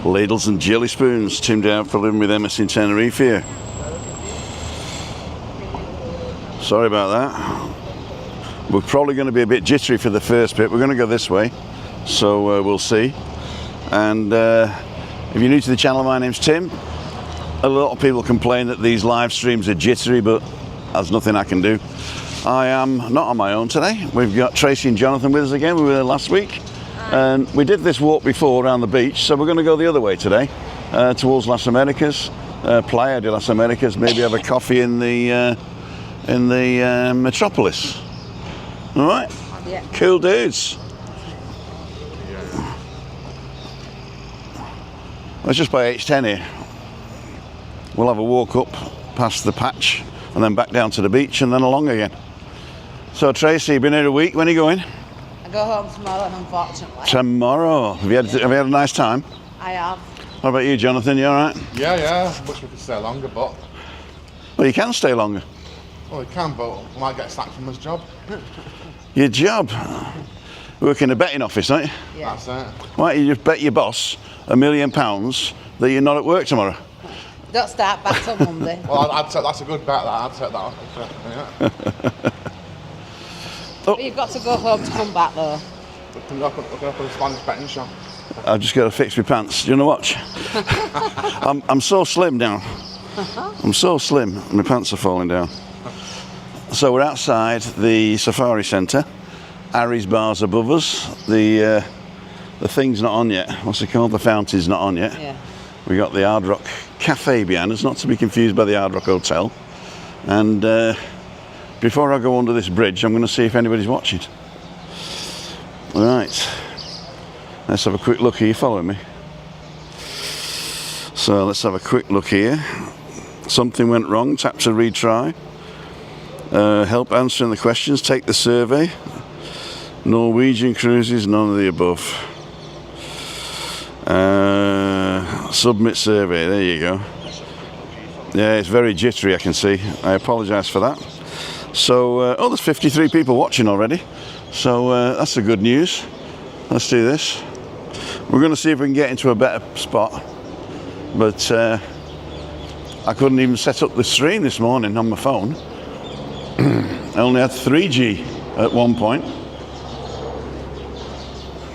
Ladles and jelly spoons. Tim down for living with Emma in Tenerife here. Sorry about that. We're probably going to be a bit jittery for the first bit. We're going to go this way, so we'll see. And if you're new to the channel, my name's Tim. A lot of people complain that these live streams are jittery, but there's nothing I can do. I am not on my own today. We've got Tracy and Jonathan with us again. We were there last week. And we did this walk before around the beach, so we're going to go the other way today, towards Las Americas, Playa de Las Americas. Maybe have a coffee in the Metropolis. All right, yeah. Cool dudes. Let's just by H10 here. We'll have a walk up past the patch, and then back down to the beach, and then along again. So Tracy, you've been here a week. When are you going? I go home tomorrow, unfortunately. Tomorrow. Have you had a nice time? I have. What about you, Jonathan? You all right? Yeah. Wish we could stay longer, but... Well, you can stay longer. Well, we can, but we might get sacked from this job. Your job? Work in a betting office, don't you? Yeah. That's it. Why don't you just bet your boss £1 million that you're not at work tomorrow? Don't start back till Monday. Well, I'd say that's a good bet, that. I'd take that one. Yeah. But you've got to go home to come back, though. We're going to open a Spanish betting shop. I've just got to fix my pants. Do you want to watch? I'm so slim now. I'm so slim. My pants are falling down. So we're outside the safari centre. Harry's bar's above us. The thing's not on yet. What's it called? The fountain's not on yet. Yeah. We got the Hard Rock Cafe behind us, not to be confused by the Hard Rock Hotel. And before I go under this bridge, I'm going to see if anybody's watching. Right. Let's have a quick look here. You following me? So let's have a quick look here. Something went wrong. Tap to retry. Help answering the questions. Take the survey. Norwegian cruises. None of the above. Submit survey. There you go. Yeah, it's very jittery, I can see. I apologise for that. So, there's 53 people watching already. So that's the good news. Let's do this. We're going to see if we can get into a better spot. But I couldn't even set up the stream this morning on my phone. I only had 3G at one point.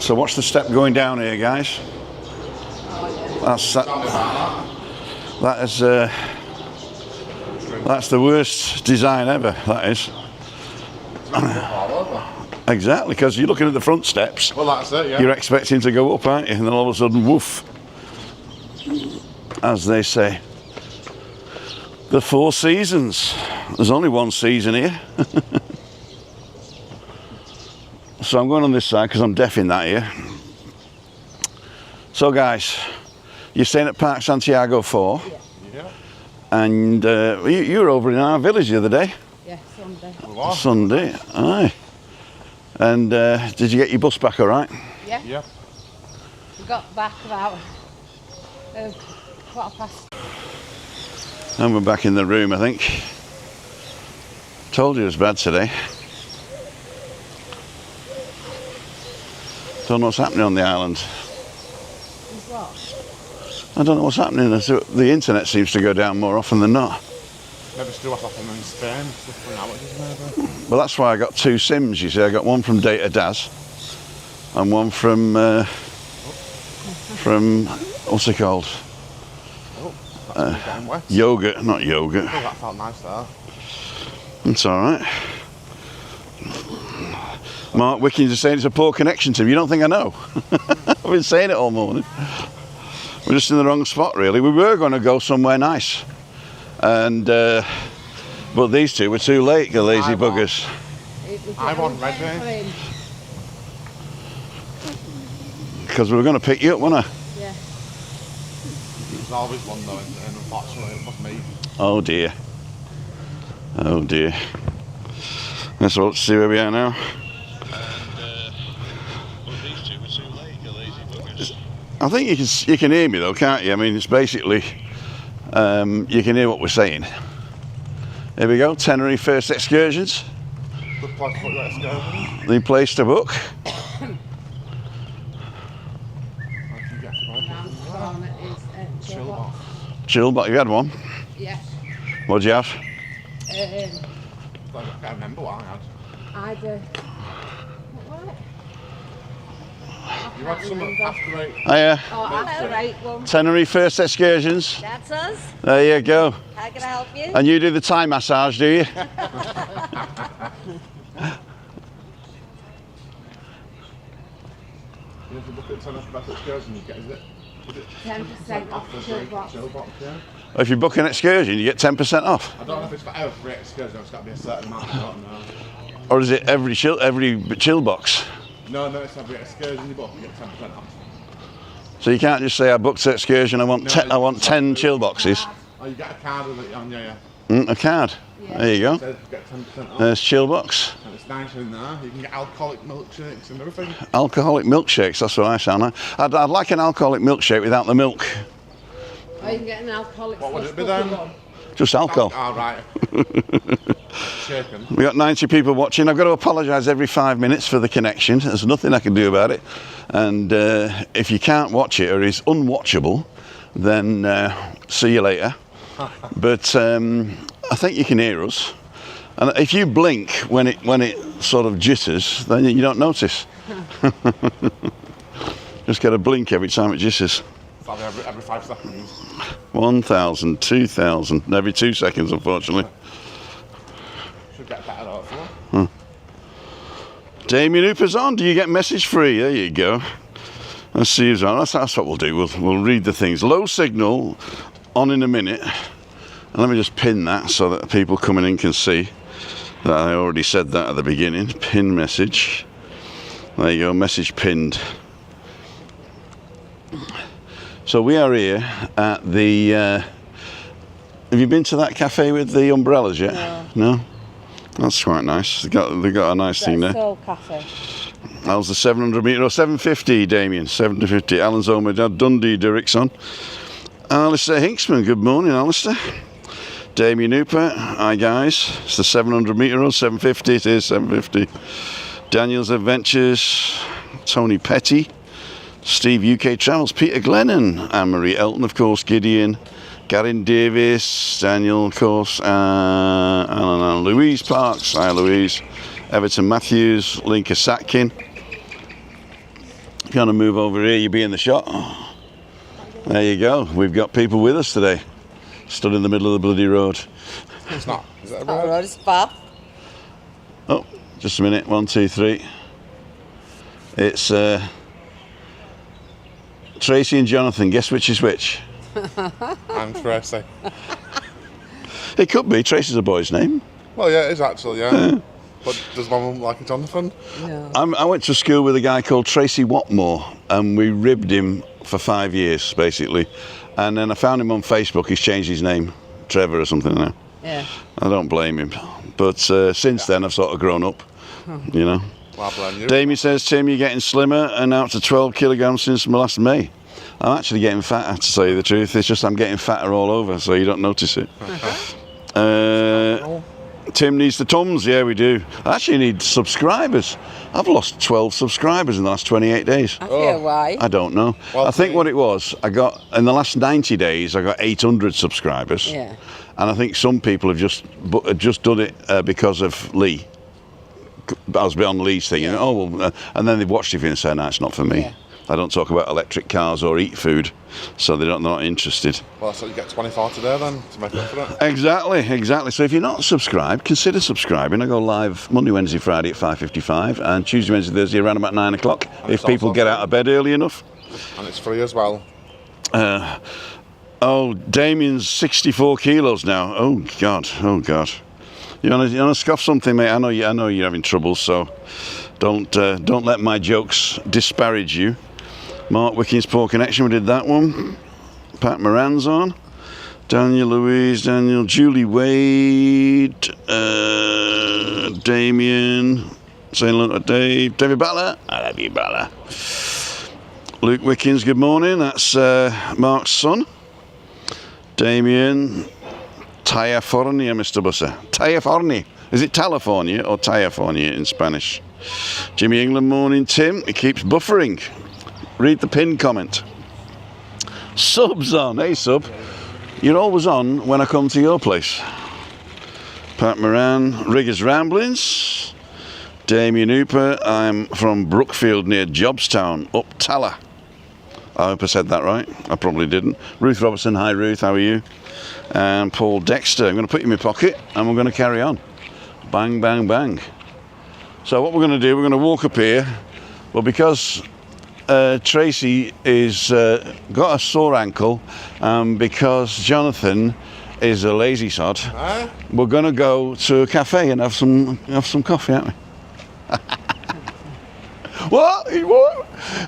So watch the step going down here, guys. That's the worst design ever, that is. Exactly, because you're looking at the front steps. Well, that's it, yeah. You're expecting to go up, aren't you? And then all of a sudden, woof. As they say. The Four Seasons. There's only one season here. So I'm going on this side because I'm deaf in that here. So guys, you're staying at Park Santiago 4. Yeah. And you were over in our village the other day. Yeah, Sunday. Sunday, aye. And did you get your bus back all right? Yeah. Yeah. We got back about 1:15. And we're back in the room, I think. Told you it was bad today. Don't know what's happening on the island. I don't know what's happening. The internet seems to go down more often than not. Maybe still off them in Spain. Different outages, maybe. Well, that's why I got two SIMs, you see. I got one from Data Daz and one from what's it called? Yogurt, not yogurt. Oh, that felt nice there. It's all right. Mark Wickens is saying it's a poor connection, Tim. You don't think I know? I've been saying it all morning. We're just in the wrong spot, really. We were going to go somewhere nice, and but these two were too late, the lazy buggers. I want ready. Because we were going to pick you up, weren't I? Yeah. There's always one though, and unfortunately it was me. Oh dear. Oh dear. Let's see where we are now. I think you can hear me though, can't you? I mean, it's basically you can hear what we're saying. Here we go, Tenerife first excursions. Good place to put your excursion. The place to book. Chill box. Chill, but you had one. Yeah. What'd you have? I can't remember what I had. You had some after 8. Oh yeah. Oh, after 8 one. Tenerife first excursions. That's us. There you go. How can I help you? And you do the Thai massage, do you? You have to book at Tenerife best excursion, you get, is it? 10% off the chill box. Chill box, yeah. If you book an excursion, you get 10% off. I don't know if it's for every excursion, it's got to be a certain amount, I don't know. Or is it every chill box? No, it's every excursion you book, you get 10% off. So you can't just say I booked an excursion. I want 10 chill boxes. Oh, you get a card with it on, yeah. A card. Yeah. There you go. So you get 10% off. There's chill box. And it's nice in there. You can get alcoholic milkshakes and everything. Alcoholic milkshakes. That's what I sound like. I'd like an alcoholic milkshake without the milk. Oh, you can get an alcoholic. What would it be then? Just alcohol. Oh, right. Shaken. We got 90 people watching. I've got to apologise every 5 minutes for the connection. There's nothing I can do about it. And if you can't watch it or it's unwatchable, then see you later. But I think you can hear us. And if you blink when it sort of jitters, then you don't notice. Just got to blink every time it jitters. Every 5 seconds. 1,000, 2,000, every 2 seconds, unfortunately. Should get better hopefully. Damien Hooper's on. Do you get message free? There you go. Let's see who's on. That's what we'll do. We'll read the things. Low signal on in a minute. And let me just pin that so that people coming in can see that I already said that at the beginning. Pin message. There you go. Message pinned. So we are here at the. Have you been to that cafe with the umbrellas yet? No. That's quite nice. They got a nice thing there. Soul Cafe. How's the 700 metre or 750, Damien? 750. Alan Zoma, Dundee Dirkson. Alistair Hinksman. Good morning, Alistair. Damien Hooper. Hi guys. It's the 700 metre or 750. It is 750. Daniel's Adventures. Tony Petty. Steve UK Travels, Peter Glennon, Anne-Marie Elton, of course, Gideon, Garin Davis, Daniel, of course, and Louise Parks, hi Louise, Everton Matthews, Linka Satkin. If you want to move over here, you'll be in the shot. There you go, we've got people with us today, stood in the middle of the bloody road. It's not. Is that a Oh, road? road is far. Oh, just a minute, 1, 2, 3. It's Tracy and Jonathan, guess which is which? I'm Tracy. It could be, Tracy's a boy's name. Well, yeah, it is actually, yeah. But does Mum like it, Jonathan? No. I went to school with a guy called Tracy Watmore and we ribbed him for 5 years, basically. And then I found him on Facebook, he's changed his name, Trevor or something now. Yeah. I don't blame him. But since then I've sort of grown up, you know. Well, I blame you. Damien says, Tim, you're getting slimmer and out to 12 kilograms since last May. I'm actually getting fatter, to tell you the truth. It's just I'm getting fatter all over, so you don't notice it. Tim needs the Tums. Yeah, we do. I actually need subscribers. I've lost 12 subscribers in the last 28 days. I feel why. I don't know. Well, I think what it was, I got, in the last 90 days, I got 800 subscribers. Yeah. And I think some people have just done it because of Lee. I was a bit on Lee's thing, Yeah. and then they've watched it and said, no, it's not for me. Yeah. I don't talk about electric cars or eat food, so they're not interested. Well, so you get 24 today then, to make up for it. Exactly. So if you're not subscribed, consider subscribing. I go live Monday, Wednesday, Friday at 5:55, and Tuesday, Wednesday, Thursday around about 9 o'clock, if people get out of bed early enough. And it's free as well. Damien's 64 kilos now. Oh God. You want to scoff something, mate? I know you're having trouble, so don't let my jokes disparage you. Mark Wickens, Poor Connection, we did that one. Pat Moran's on. Daniel Louise, Julie Wade, Damien, saying hello to Dave. David Butler, I love you, Butler. Luke Wickens, good morning. That's Mark's son. Damien, California, Mr. Busser. California. Is it California or California in Spanish? Jimmy England, morning, Tim. It keeps buffering. Read the pinned comment. Sub's on. Hey, Sub. You're always on when I come to your place. Pat Moran, Riggers Ramblings. Damien Hooper, I'm from Brookfield near Jobstown, Uptala. I hope I said that right. I probably didn't. Ruth Robertson, hi Ruth, how are you? And Paul Dexter, I'm going to put you in my pocket and we're going to carry on. Bang, bang, bang. So what we're going to do, we're going to walk up here, but because Tracy is got a sore ankle, because Jonathan is a lazy sod, we're going to go to a cafe and have some coffee, aren't we? What?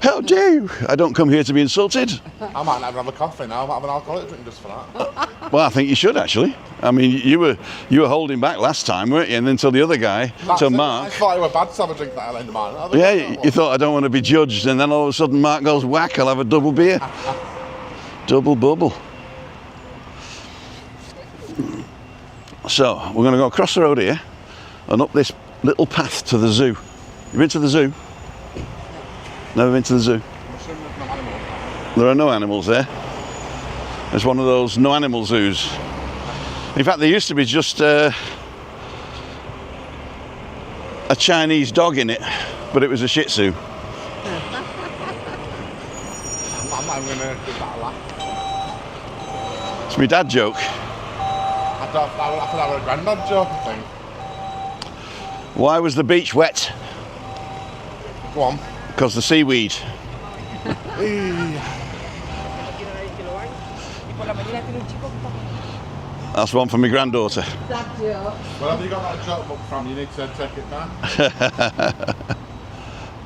How dare you? I don't come here to be insulted. I might not have a coffee now. I might have an alcoholic drink just for that. Well, I think you should actually. I mean, you were holding back last time, weren't you? And then till the other guy, till Mark. I thought it were bad to have a drink that early in the morning. Yeah, you thought I don't want to be judged, and then all of a sudden Mark goes whack. I'll have a double beer, double bubble. So we're going to go across the road here and up this little path to the zoo. You been to the zoo? Never been to the zoo? There are no animals there. It's one of those no animal zoos. In fact, there used to be just a Chinese dog in it, but it was a Shih Tzu. I'm not even going to give that a laugh. It's my dad joke. I thought that was a granddad joke, I think. Why was the beach wet? Go on. Because the seaweed. That's one for my granddaughter. Wherever you got that joke book from, you need to take it down.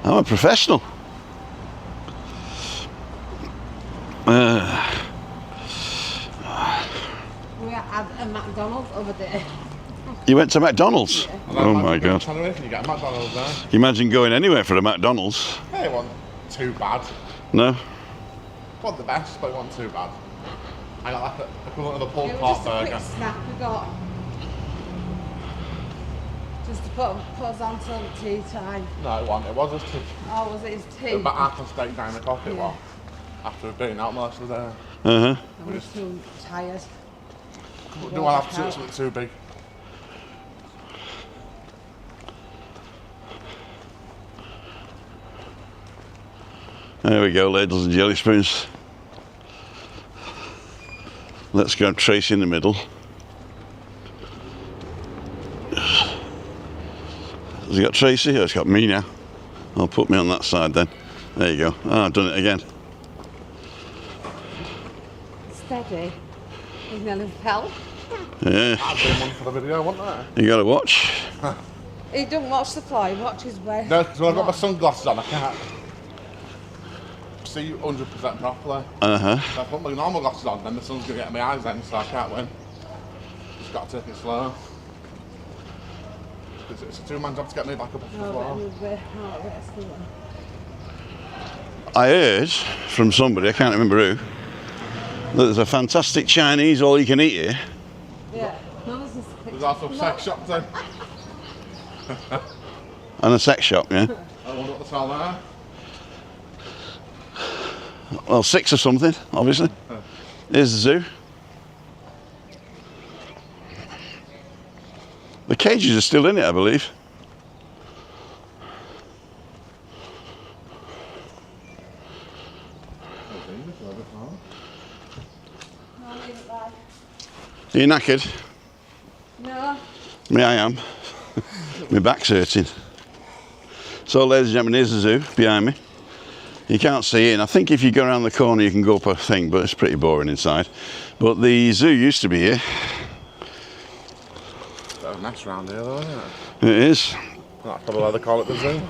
I'm a professional. We had a McDonald's over there. You went to McDonald's? Yeah. Oh my God. Tenerife, you get a McDonald's there. Can you imagine going anywhere for a McDonald's? Hey, it wasn't too bad. No? It wasn't the best, but it wasn't too bad. I got like the equivalent of a pulled It was pork just a burger. quick snack we got. Just to put us on till tea time. No, it wasn't. It was just tea. Oh, was it his It tea? was about half a steak down the coffee, Yeah. what? After we'd been out most of the day. Uh-huh. I was too tired. Do I have something too big? There we go, ladles and jelly spoons. Let's grab Tracy in the middle. Has he got Tracy? Oh, it's got me now. I'll put me on that side then. There you go. Oh, I've done it again. Steady. He nearly fell. Yeah, I've been one for the video, wasn't I? you got to watch. He don't watch the fly, he watches where. No, because when I've got my sunglasses on, I can't see 100% properly. Uh-huh. So I put my normal glasses on, then the sun's going to get in my eyes then, so I can't win. Just got to take it slow. It's a two-man job to get me back up off the floor. I heard from somebody, I can't remember who, that there's a fantastic Chinese all-you-can-eat here. Yeah. There's also a sex shop then. And a sex shop, yeah? I wonder what the smell there. Well, 6 or something, obviously. Here's the zoo. The cages are still in it, I believe. Are you knackered? No. Me, I am. My back's hurting. So, ladies and gentlemen, here's the zoo behind me. You can't see in. I think if you go around the corner you can go up a thing, but it's pretty boring inside. But the zoo used to be here. It's nice round here though, isn't it? It is. That's probably why they call it the zoo.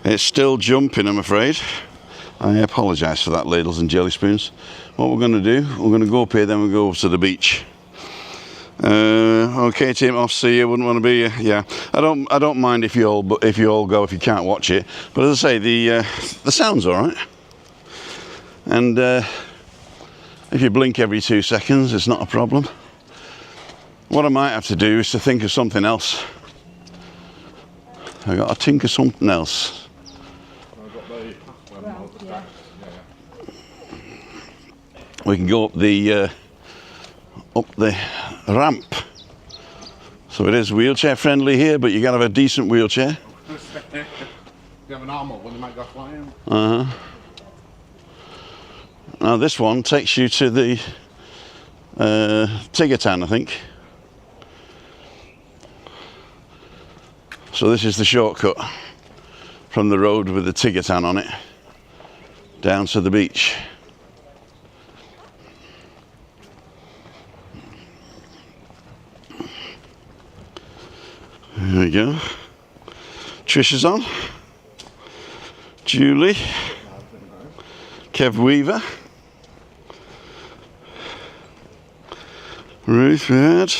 It's still jumping, I'm afraid. I apologise for that, ladles and jelly spoons. What we're going to do, we're going to go up here, then we'll go over to the beach. Okay, team, I'll see you. Wouldn't want to be, yeah. I don't mind if you all go if you can't watch it. But as I say, the sound's all right. And if you blink every 2 seconds, it's not a problem. What I might have to do is to think of something else. I got to think of something else. I've got the Yeah. we can go up the ramp. So it is wheelchair friendly here, but you gotta have a decent wheelchair. If you have a normal one, you might go flying. Now this one takes you to the Tiggertan, I think. So this is the shortcut from the road with the Tiggertan on it down to the beach. There we go. Trish is on. Julie. Kev Weaver. Ruth Red.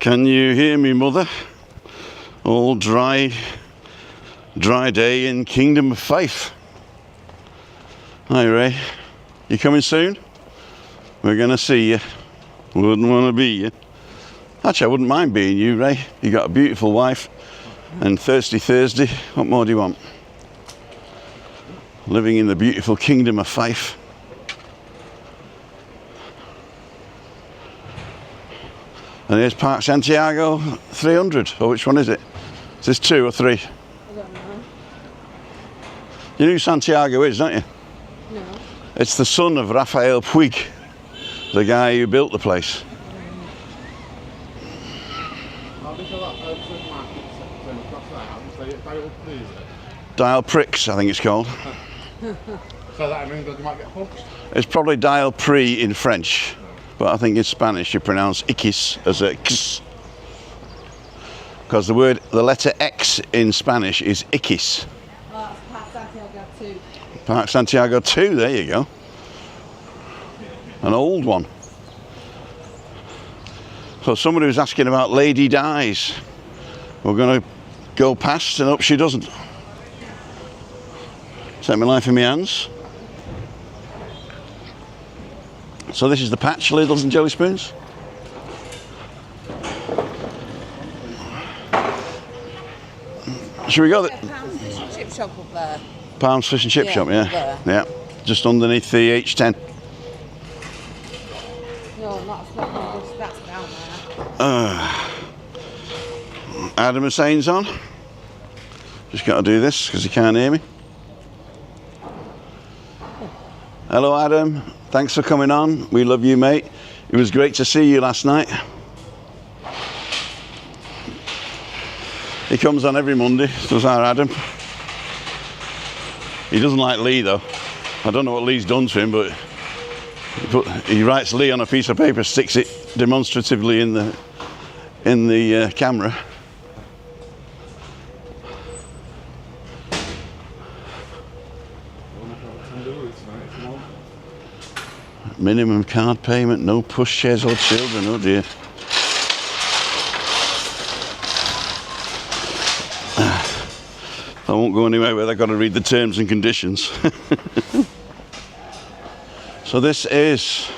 Can you hear me, mother? All dry day in Kingdom of Faith. Hi, Ray. You coming soon? We're gonna see you. Wouldn't want to be you. Actually, I wouldn't mind being you, Ray. You got a beautiful wife and Thirsty Thursday. What more do you want? Living in the beautiful Kingdom of Faith. And here's Park Santiago 300. Or which one is it? Is this 2 or 3? I don't know. You know who Santiago is, don't you? No. It's the son of Rafael Puig, the guy who built the place. Dial Pricks, I think it's called. So that in England you might get hooked? It's probably Dial Pre in French, but I think in Spanish you pronounce Iquis as a X. Because the letter X in Spanish is Iquis. Oh, that's Park Santiago 2. Park Santiago 2, there you go. An old one. So somebody was asking about Lady Dies. We're going to go past and up she doesn't. Take my life in my hands. So this is the patch, Lidls and Jelly Spoons. Should we go? Pound's fish and chip shop up there. Palms Fish and Chip Yeah, Shop, yeah. there. Yeah, just underneath the H10. No, that's down there. Adam Hussein's on. Just got to do this because he can't hear me. Hello, Adam. Thanks for coming on. We love you, mate. It was great to see you last night. He comes on every Monday, does our Adam. He doesn't like Lee, though. I don't know what Lee's done to him, but he writes Lee on a piece of paper, sticks it demonstratively in the camera. Minimum card payment, no push chairs or children, oh dear. I won't go anywhere where I've got to read the terms and conditions. So this is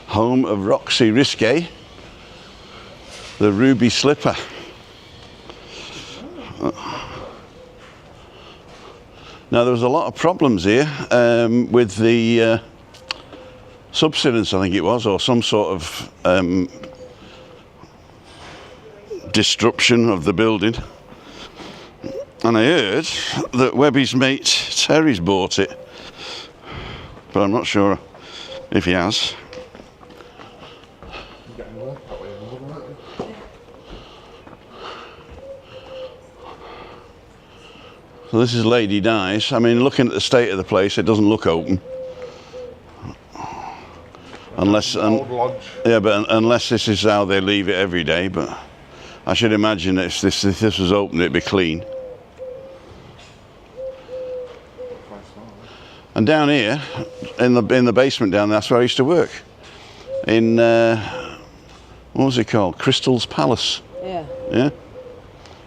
home of Roxy Risque, the Ruby Slipper. Now there was a lot of problems here with the subsidence, I think it was, or some sort of disruption of the building. And I heard that Webby's mate Terry's bought it, but I'm not sure if he has. So this is Lady Dies. I mean, looking at the state of the place, it doesn't look open. Unless, Old lodge. yeah, but unless this is how they leave it every day. But I should imagine if this was open, it'd be clean. And down here, in the basement down there, that's where I used to work. In what was it called? Crystal's Palace. Yeah. Yeah.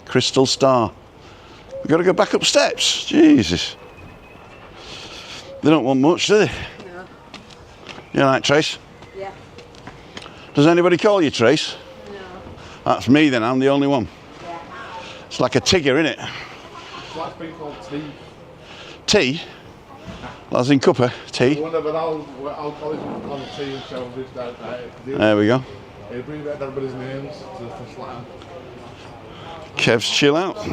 Crystal Star. We've got to go back up steps. Jesus. They don't want much, do they? No. You all right, Trace? Yeah. Does anybody call you Trace? No. That's me then, I'm the only one. Yeah. It's like a tigger, isn't it? It's like it's been called tea. Tea? As in cuppa, tea. One of the old colleges call it tea and show this down there. There we go. They bring back everybody's names to the first line. Kev's chill out. Some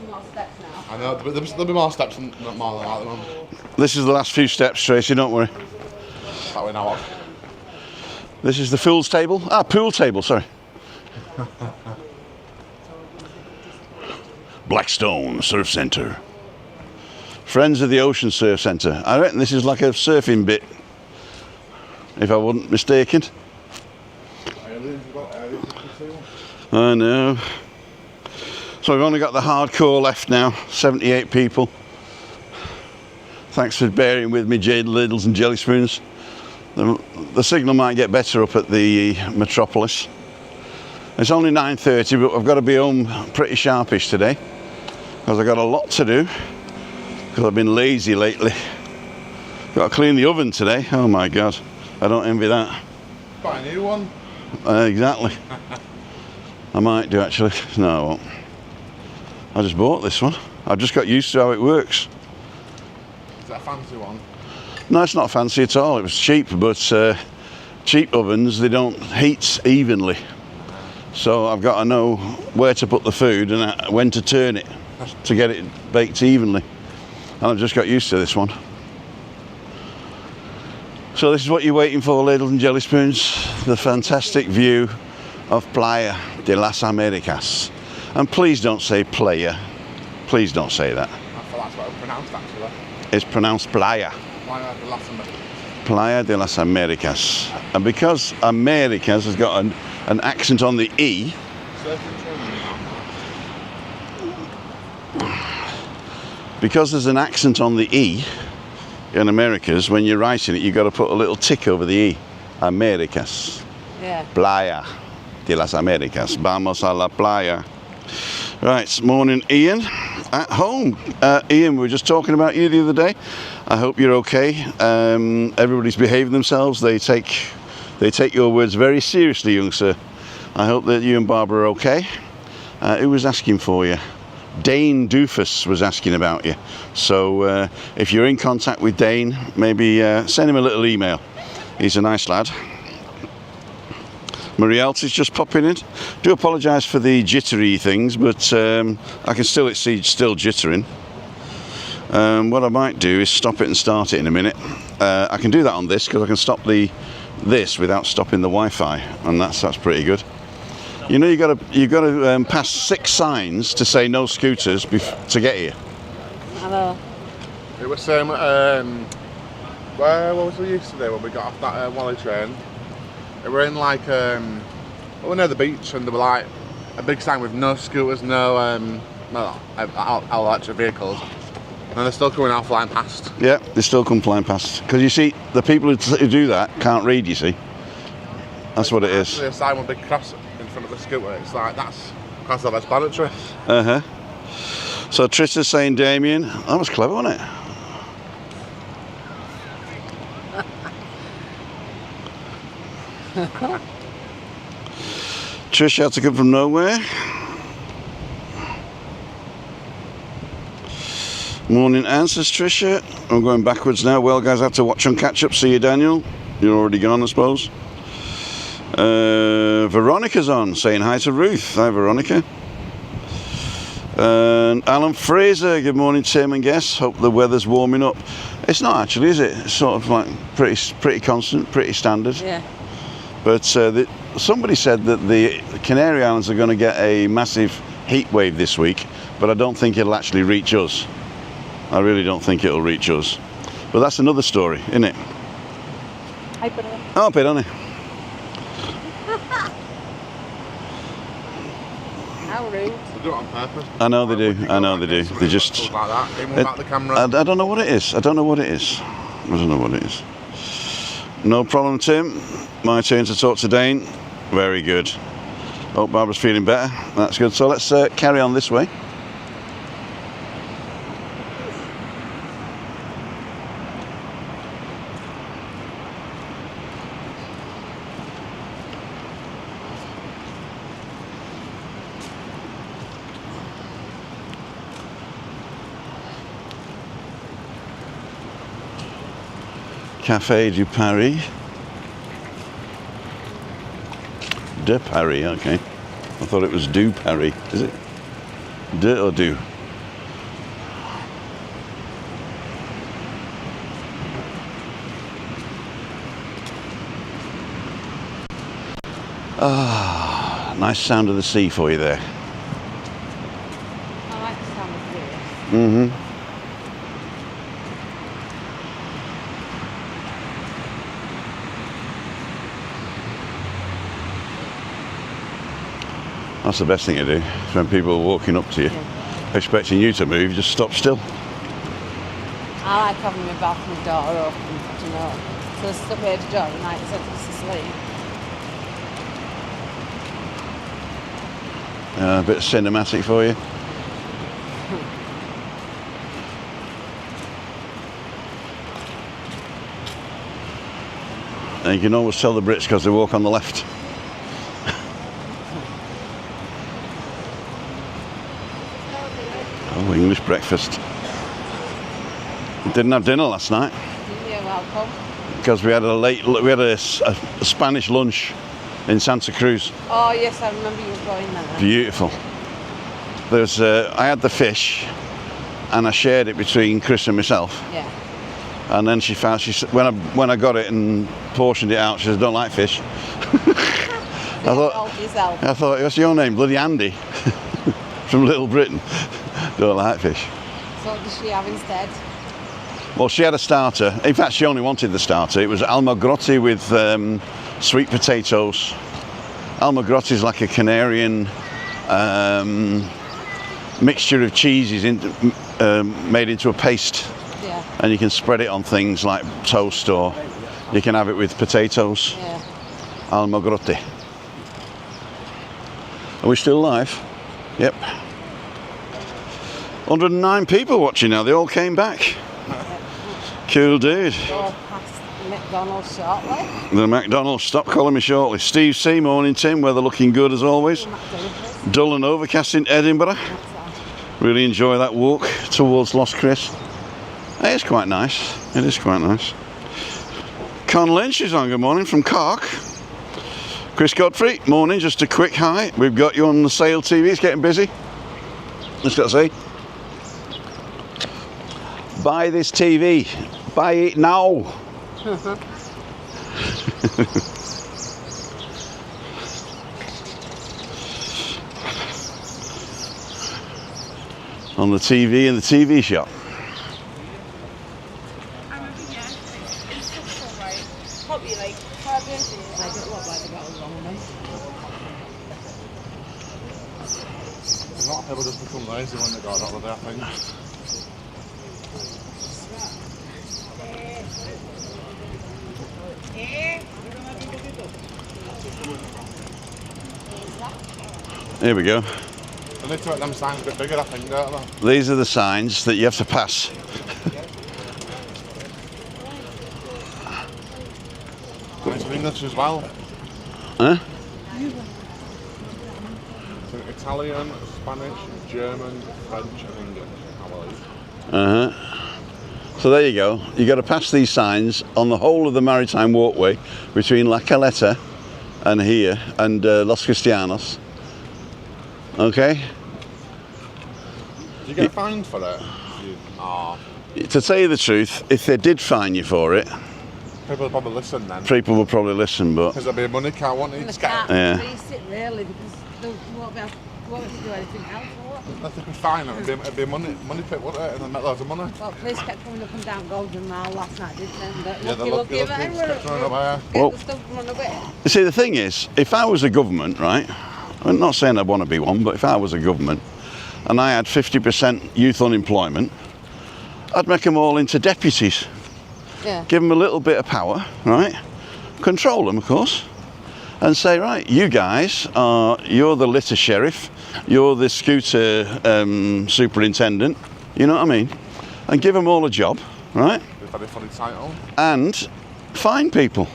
more steps now. I know, but there'll be more steps than not more than that at the moment. This is the last few steps, Tracy, don't worry. That way now off. This is the fool's table. Ah, pool table, sorry. Blackstone Surf Centre. Friends of the Ocean Surf Centre. I reckon this is like a surfing bit, if I wasn't mistaken. I know. So we've only got the hardcore left now, 78 people. Thanks for bearing with me, jade ladles and jelly spoons. The signal might get better up at the Metropolis. It's only 9:30, but I've got to be home pretty sharpish today because I've got a lot to do because I've been lazy lately. Got to clean the oven today. Oh my God, I don't envy that. Buy a new one. Exactly. I might do actually. No, I won't. I just bought this one. I've just got used to how it works. Is that a fancy one? No, it's not fancy at all. It was cheap, but cheap ovens, they don't heat evenly. So I've got to know where to put the food and when to turn it to get it baked evenly. And I've just got used to this one. So this is what you're waiting for, ladles and jelly spoons. The fantastic view of Playa de las Americas. And please don't say playa. Please don't say that. I thought that's what it was pronounced actually. It's pronounced playa. Playa de las Americas. Playa de las Americas. And because Americas has got an accent on the E, because there's an accent on the E in Americas, when you're writing it, you've got to put a little tick over the E. Americas. Yeah. Playa de las Americas. Vamos a la playa. Right, morning Ian at home. Ian, we were just talking about you the other day. I hope you're okay. Everybody's behaving themselves. They take your words very seriously, young sir. I hope that you and Barbara are okay. Who was asking for you? Dane Doofus was asking about you. So if you're in contact with Dane, maybe send him a little email. He's a nice lad. Marielte's just popping in. Do apologise for the jittery things, but I can still see it's still jittering. What I might do is stop it and start it in a minute. I can do that on this because I can stop this without stopping the Wi-Fi, and that's pretty good. You know, you got to pass 6 signs to say no scooters to get here. I know. It was where was we yesterday when we got off that Wally train? We were in like we were near the beach and there were like a big sign with no scooters, no electric vehicles, and they're still coming out flying past. Yeah, they still come flying past because you see the people who do that can't read. You see, that's what it is. Actually, a sign with a big cross in front of a scooter. It's like that's self-explanatory. So Trista's saying, Damien, that was clever, wasn't it? Trish had to come from nowhere. Morning answers, Trisha. I'm going backwards now. Well, guys, I have to watch on catch up. See you, Daniel. You're already gone, I suppose. Veronica's on, saying hi to Ruth. Hi, Veronica. And Alan Fraser, good morning, Tim and guests. Hope the weather's warming up. It's not actually, is it? It's sort of like pretty constant, pretty standard. Yeah. But somebody said that the Canary Islands are going to get a massive heat wave this week, but I don't think it'll actually reach us. I really don't think it'll reach us. But that's another story, isn't it? Hi, Peter. Oh, bit on it. How rude. They do it on purpose. I know they do. I know they do. They just. Like that. Even without the camera. I don't know what it is. I don't know what it is. No problem, Tim. My turn to talk to Dane. Very good. Hope Barbara's feeling better. That's good. So let's carry on this way. Café du Paris. De Paris, okay. I thought it was du Paris. Is it? De or du? Ah, nice sound of the sea for you there. I like the sound of this. Mm-hmm. That's the best thing to do. Is when people are walking up to you, expecting you to move, just stop still. I like having my balcony door open, you know. So I stop at the door at night as it's asleep. A bit cinematic for you. And you can always tell the Brits because they walk on the left. Oh, English breakfast. Didn't have dinner last night You're welcome. because we had a Spanish lunch in Santa Cruz. Oh yes, I remember you going there. Beautiful. I had the fish, and I shared it between Chris and myself. Yeah. And then she said, when I got it and portioned it out, she said, "I don't like fish." I thought, what's your name? Bloody Andy from Little Britain. Don't like fish. So what did she have instead? Well, she had a starter. In fact, she only wanted the starter. It was almagrotti with sweet potatoes. Almagrotti is like a Canarian mixture of cheeses made into a paste. Yeah. And you can spread it on things like toast, or you can have it with potatoes. Yeah. Almagrotti. Are we still live? Yep. 109 people watching now. They all came back. Cool dude. Go past McDonald's shortly. The McDonald's, stop calling me shortly. Steve C, morning Tim, weather looking good as always. Dull and overcast in Edinburgh. Really enjoy that walk towards Lost Chris. It is quite nice. It is quite nice. Con Lynch is on, good morning from Cork. Chris Godfrey, morning, just a quick hi. We've got you on the Sale TV, it's getting busy. Just got to say. Buy this TV. Buy it now. On the TV in the TV shop. A lot of people just become lazy when they go on holiday, I think. Here we go. They need to make them signs a bit bigger, I think, don't they? These are the signs that you have to pass. And it's in English as well. Huh? It's in Italian, Spanish, German, French and English, I believe. Uh-huh. So there you go. You got to pass these signs on the whole of the maritime walkway between La Caleta and here and Los Cristianos. Okay? Do you get fined for it? To tell you the truth, if they did fine you for it, people will probably listen then. people will probably listen, but Because there'll be a money car, won't it? They can't Yeah. police it really because they won't be able to do anything else or what? If they could fine them, it'd be a money pit, wouldn't it? And they'd make loads of money. Well, police kept coming up and down Golden Mile last night, didn't they? Yeah, they're lucky, but kept running away. Well- get the stuff run away. you see, the thing is, if I was a government, right, I'm not saying I want to be one, but if I was a government and I had 50% youth unemployment, I'd make them all into deputies. Yeah. Give them a little bit of power, right? Control them, of course, and say, right, you guys you're the litter sheriff, you're the scooter superintendent, you know what I mean? And give them all a job, right? It's a very funny title. And fine people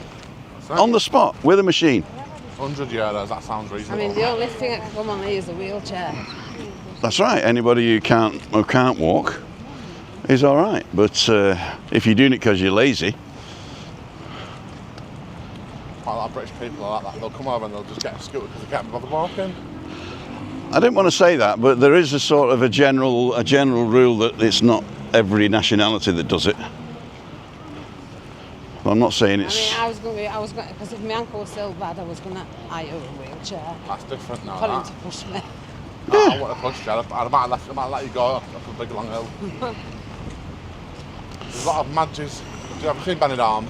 on the spot with a machine. 100 euros, that sounds I reasonable. mean, the only thing that can come on here is a wheelchair. That's right. Anybody who can't walk is all right. But if you're doing it because you're lazy, quite a lot of British people are like that. They'll come over and they'll just get a scooter because they can't be bothered walking. I didn't want to say that, but there is a sort of a general rule that it's not every nationality that does it. I'm not saying it's. I mean, I was going because if my ankle was so bad, I was going to hire a wheelchair. That's different now. For him to push me. No, I wouldn't have pushed you. I might let you go up a big long hill. There's a lot of matches. Have you ever seen Benidorm?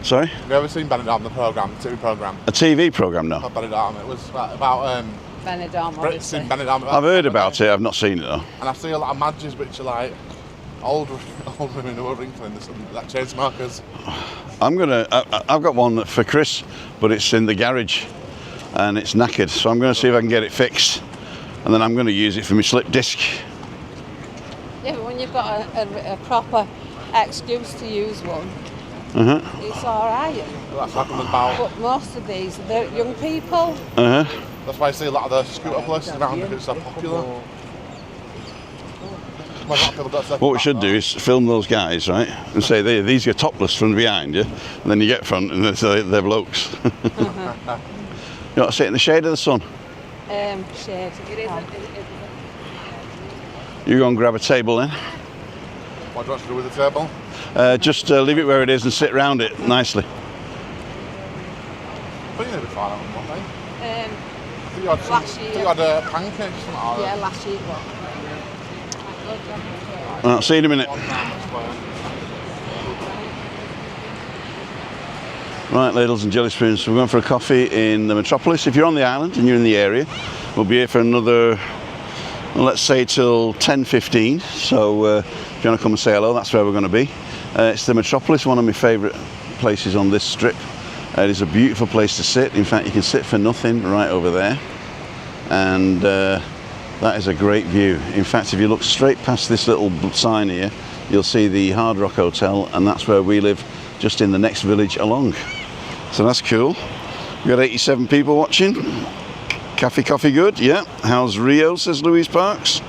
Sorry? Have you ever seen Benidorm, the programme, the TV programme? A TV programme, no. Not Benidorm. It was about Benidorm, Brits obviously. in Benidorm. I've heard about it, I've not seen it though. And I see a lot of matches which are like old women who are wrinkling, like chain smokers. I've got one for Chris, but it's in the garage and it's knackered, so I'm going to see if I can get it fixed, and then I'm going to use it for my slip disc. Yeah, but when you've got a proper excuse to use one, it's all right. That's happened about. But most of these, they're young people. That's why I see a lot of the scooter places around because it's so popular. What we should do is film those guys, right, and say these are topless from behind you, and then you get front and they're blokes. You want to sit in the shade of the sun? Shade. You go and grab a table then. What do you want to do with the table? Just leave it where it is and sit round it nicely. I think you're a bit far out on one day. Last year. You had pancakes or something like that? Yeah, last year. I'll see you in a minute. Right, ladles and jelly spoons, we're going for a coffee in the Metropolis. If you're on the island and you're in the area, we'll be here for another, well, let's say till 10:15. So if you want to come and say hello, that's where we're going to be. It's the Metropolis, one of my favourite places on this strip. It is a beautiful place to sit. In fact, you can sit for nothing right over there. And that is a great view. In fact, if you look straight past this little sign here, you'll see the Hard Rock Hotel, and that's where we live, just in the next village along. So that's cool. We've got 87 people watching. Coffee good, yeah. How's Rio, says Louise Parks.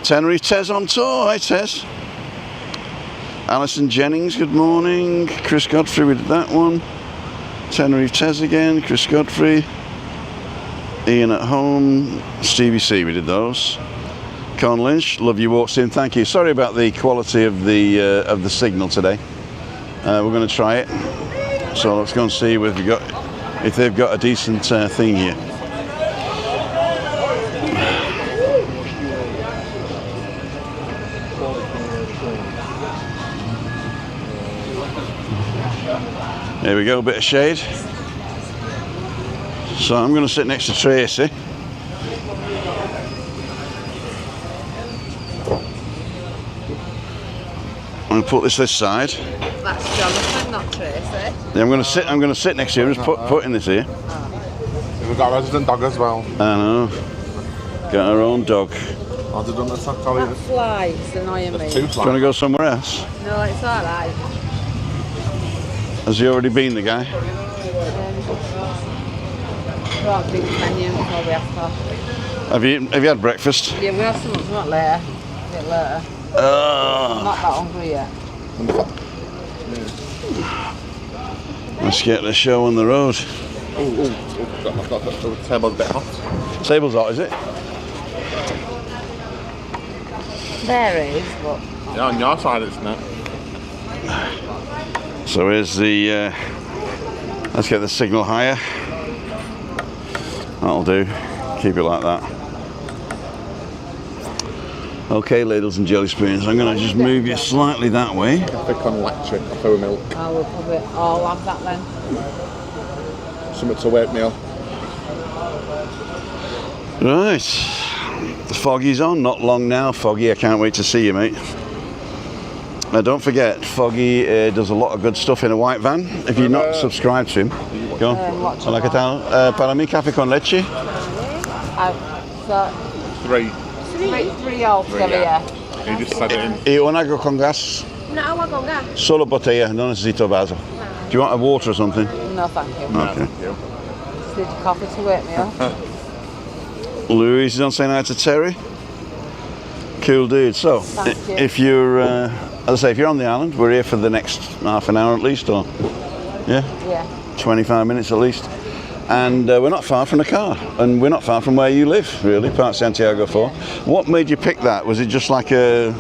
Tenerife, Tez on tour. Hi, Tez. Alison Jennings, good morning. Chris Godfrey, we did that one. Tenerife, Tez again. Chris Godfrey. Ian at home. Stevie C, we did those. Con Lynch, love you walks in, thank you. Sorry about the quality of the signal today. We're going to try it. So let's go and see if they've got a decent thing here. There we go, a bit of shade. So I'm going to sit next to Tracy. I'm going to put this side. That's Jonathan, not Tracy. Yeah, I'm going to sit next to you. Just putting this here. We've got a resident dog as well. I know. Got our own dog. Have they done this actually? That fly is annoying me. There's 2 Do you want to flies. go somewhere else? No, it's all right. Has he already been, the guy? We've got a big menu before we have coffee. Have you had breakfast? Yeah, we have something not later. A bit later. I'm not that hungry yet. Let's get the show on the road. I've got the table a bit hot. Table's hot, is it? There is, but... Yeah, on your side it's not. So here's the, let's get the signal higher. That'll do, keep it like that. Okay, ladles and jelly spoons, I'm going to just move you slightly that way. Thick on electric, coffee with milk. I will probably all have that then. Something to wake me up. Right, the Foggy's on, not long now. Foggy, I can't wait to see you, mate. Now don't forget, Foggy does a lot of good stuff in a white van. If you're not subscribed to him, go on. Hola, ¿qué tal? Para mí café con leche. I've got 3. three altogether, yeah. You just said it in. Y un agua con gas. No, agua con gas. Solo botella, no necesito vaso. Do you want a water or something? No, thank you. Okay. Just need a coffee to wake me up. Louise is on saying hi to Terry. Cool dude. So, Thank you. if you're, as I say, if you're on the island, we're here for the next half an hour at least, or Yeah? Yeah. 25 minutes at least. And we're not far from the car, and we're not far from where you live, really, Park Santiago 4. What made you pick that? Was it just like a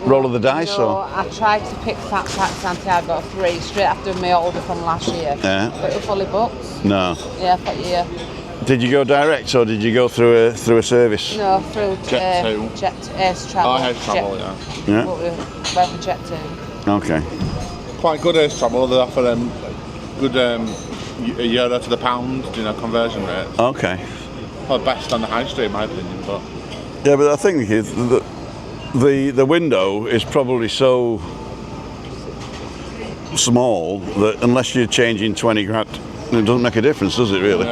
roll of the dice? No, Or? I tried to pick Park Santiago 3 straight after my order from last year. Yeah. But it was fully booked. No. Yeah, for year. Did you go direct, or did you go through a service? No, through Jet2. Ace Travel. Oh, Ace Travel, yeah. Yeah. But we went for Jet2. Okay. Quite good Ace Travel. They offer good euro to the pound, conversion rates. Okay. Well, best on the high street, in my opinion. But Yeah, but I think the window is probably so small that unless you're changing 20 grand, it doesn't make a difference, does it really?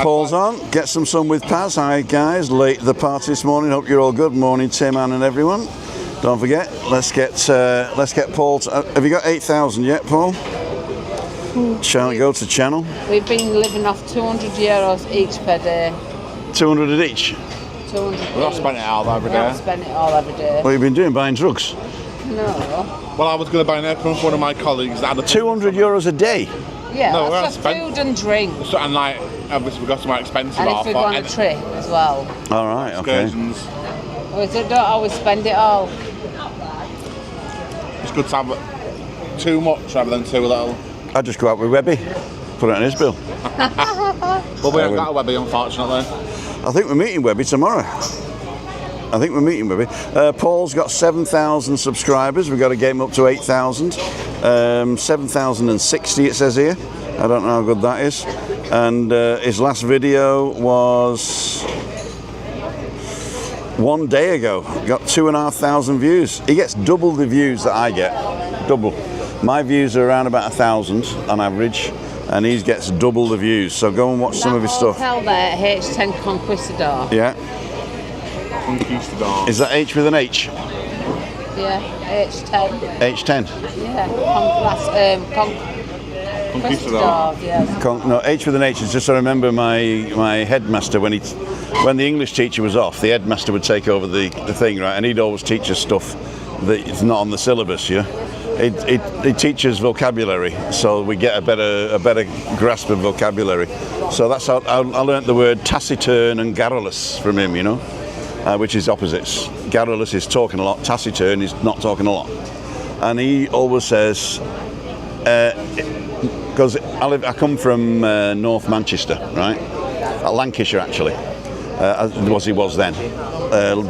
Paul's on. Get some sun with Paz. Hi guys, late to the party this morning. Hope you're all good. Morning, Tim, Ann, and everyone. Don't forget. Let's get Paul. Have you got 8,000 yet, Paul? Channel. Go to channel. We've been living off €200 each per day. 200 at each. 200. we're not spending it all every We don't day. spend it all every day. What have you been doing? Buying drugs? No. Well, I was going to buy an apron for one of my colleagues that had a 200 euros a day. Yeah, No, we're that's for spend- food and drink. So, and like, obviously we got some more expensive And if off. we go on a trip as well. All right. Okay. Excursions. We don't always spend it all. It's good to have too much rather than too little. I just go out with Webby. Put it on his bill. But we haven't got a Webby, unfortunately. I think we're meeting Webby tomorrow. Paul's got 7,000 subscribers. We've got to get him up to 8,000. 7,060 it says here. I don't know how good that is. And his last video was 1 day ago. Got 2,500 views. He gets double the views that I get. Double. My views are around about 1,000 on average, and he gets double the views. So go and watch some of his stuff. Hotel there, H10 Conquistador. Yeah. Conquistador. Is that H with an H? Yeah, H10. H10. Yeah, Conquistador. yes. No, H with an H is just I remember my headmaster when the English teacher was off, the headmaster would take over the thing, right, and he'd always teach us stuff that's not on the syllabus, yeah. He teaches vocabulary, so we get a better grasp of vocabulary. So that's how I learnt the word taciturn and garrulous from him, which is opposites. Garrulous is talking a lot, taciturn is not talking a lot. And he always says, because I come from North Manchester, right? Lancashire actually, he was then,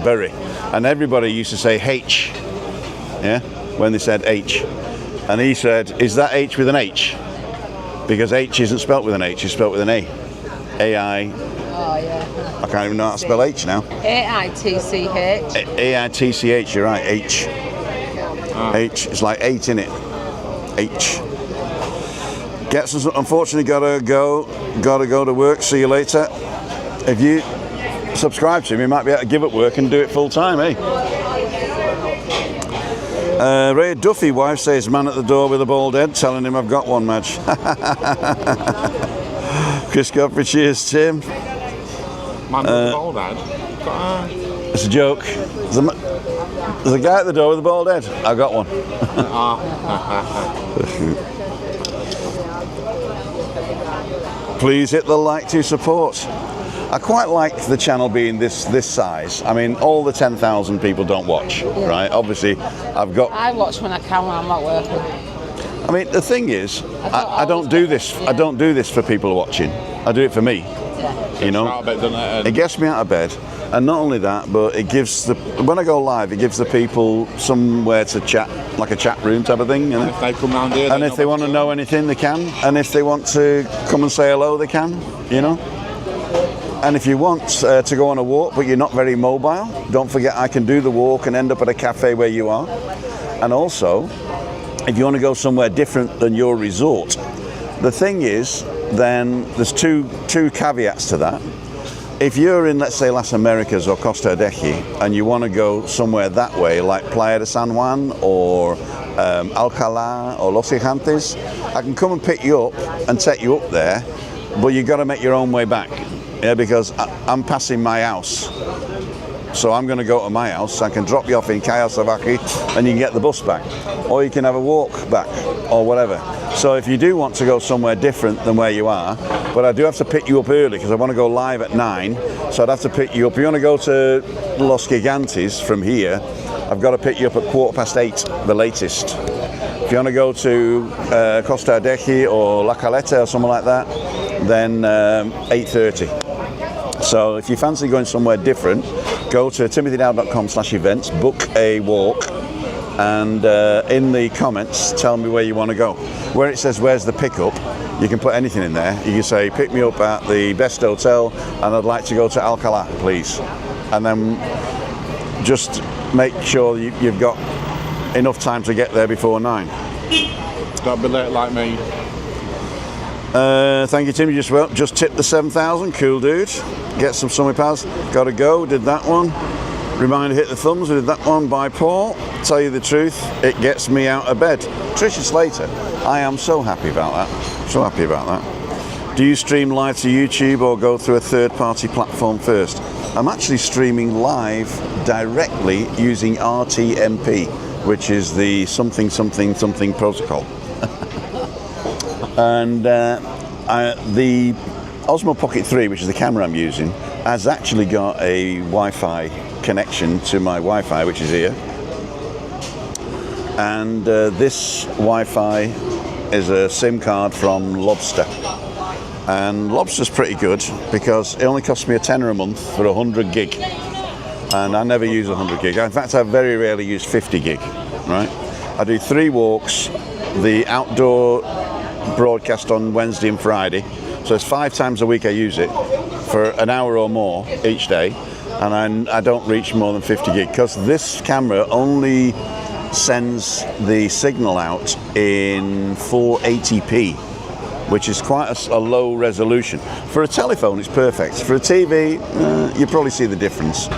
Bury, and everybody used to say H, yeah, when they said H, and he said, "Is that H with an H?" Because H isn't spelt with an H; it's spelt with an A. A-I. Oh, yeah. I can't even know how to spell H now. A-I-T-C-H. A-I-T-C-H. You're right. H. H. It's like 8 in it. H. Gets us. Unfortunately, gotta go to work. See you later. If you subscribe to him, you might be able to give up work and do it full time, eh? Ray Duffy, wife says, man at the door with a bald head, telling him I've got one, Madge. Chris Godfrey, cheers, Tim. Man with a bald head. It's a joke. There's a guy at the door with a bald head. I got one. Please hit the like to support. I quite like the channel being this size. I mean, all the 10,000 people don't watch, right? Obviously, I watch when I can when I'm not working. I mean, the thing is, I don't do this. I don't do this for people watching. I do it for me. Yeah. It gets me out of bed, and not only that, but it gives when I go live, it gives the people somewhere to chat, like a chat room type of thing. If they come round here, and if they want to know anything, they can. And if they want to come and say hello, they can. And if you want to go on a walk, but you're not very mobile, don't forget I can do the walk and end up at a cafe where you are. And also, if you want to go somewhere different than your resort, the thing is, then there's two caveats to that. If you're in, let's say, Las Americas or Costa Deji, and you want to go somewhere that way, like Playa de San Juan or Alcalá or Los Gigantes, I can come and pick you up and take you up there, but you've got to make your own way back. Yeah, because I'm passing my house So I'm going to go to my house. I can drop you off in Kayasavaki and you can get the bus back. Or you can have a walk back or whatever. So if you do want to go somewhere different than where you are, but I do have to pick you up early because I want to go live at 9. So I'd have to pick you up. If you want to go to Los Gigantes from here, I've got to pick you up at 8:15, the latest. If you want to go to Costa Adeje or La Caleta or something like that, then 8:30. So if you fancy going somewhere different, go to timothydow.com/events, book a walk, and in the comments tell me where you want to go. Where it says where's the pickup, you can put anything in there. You can say pick me up at the best hotel and I'd like to go to Alcalá, please. And then just make sure you've got enough time to get there before 9. Don't be late like me. Thank you, Tim. You just tipped the 7,000. Cool, dude. Get some summer pass. Gotta go. Did that one. Reminder, hit the thumbs. We did that one by Paul. Tell you the truth, it gets me out of bed. Trisha Slater. I am so happy about that. So happy about that. Do you stream live to YouTube or go through a third-party platform first? I'm actually streaming live directly using RTMP, which is the something protocol. And the Osmo Pocket 3, which is the camera I'm using, has actually got a Wi-Fi connection to my Wi-Fi, which is here. And this Wi-Fi is a SIM card from Lobster. And Lobster's pretty good because it only costs me £10 a month for 100 gig. And I never use 100 gig. In fact, I very rarely use 50 gig, right? I do 3 walks, the outdoor broadcast on Wednesday and Friday. So it's 5 times a week I use it for an hour or more each day. And I don't reach more than 50 gig because this camera only sends the signal out in 480p, which is quite a low resolution. For a telephone, it's perfect. For a TV, you probably see the difference.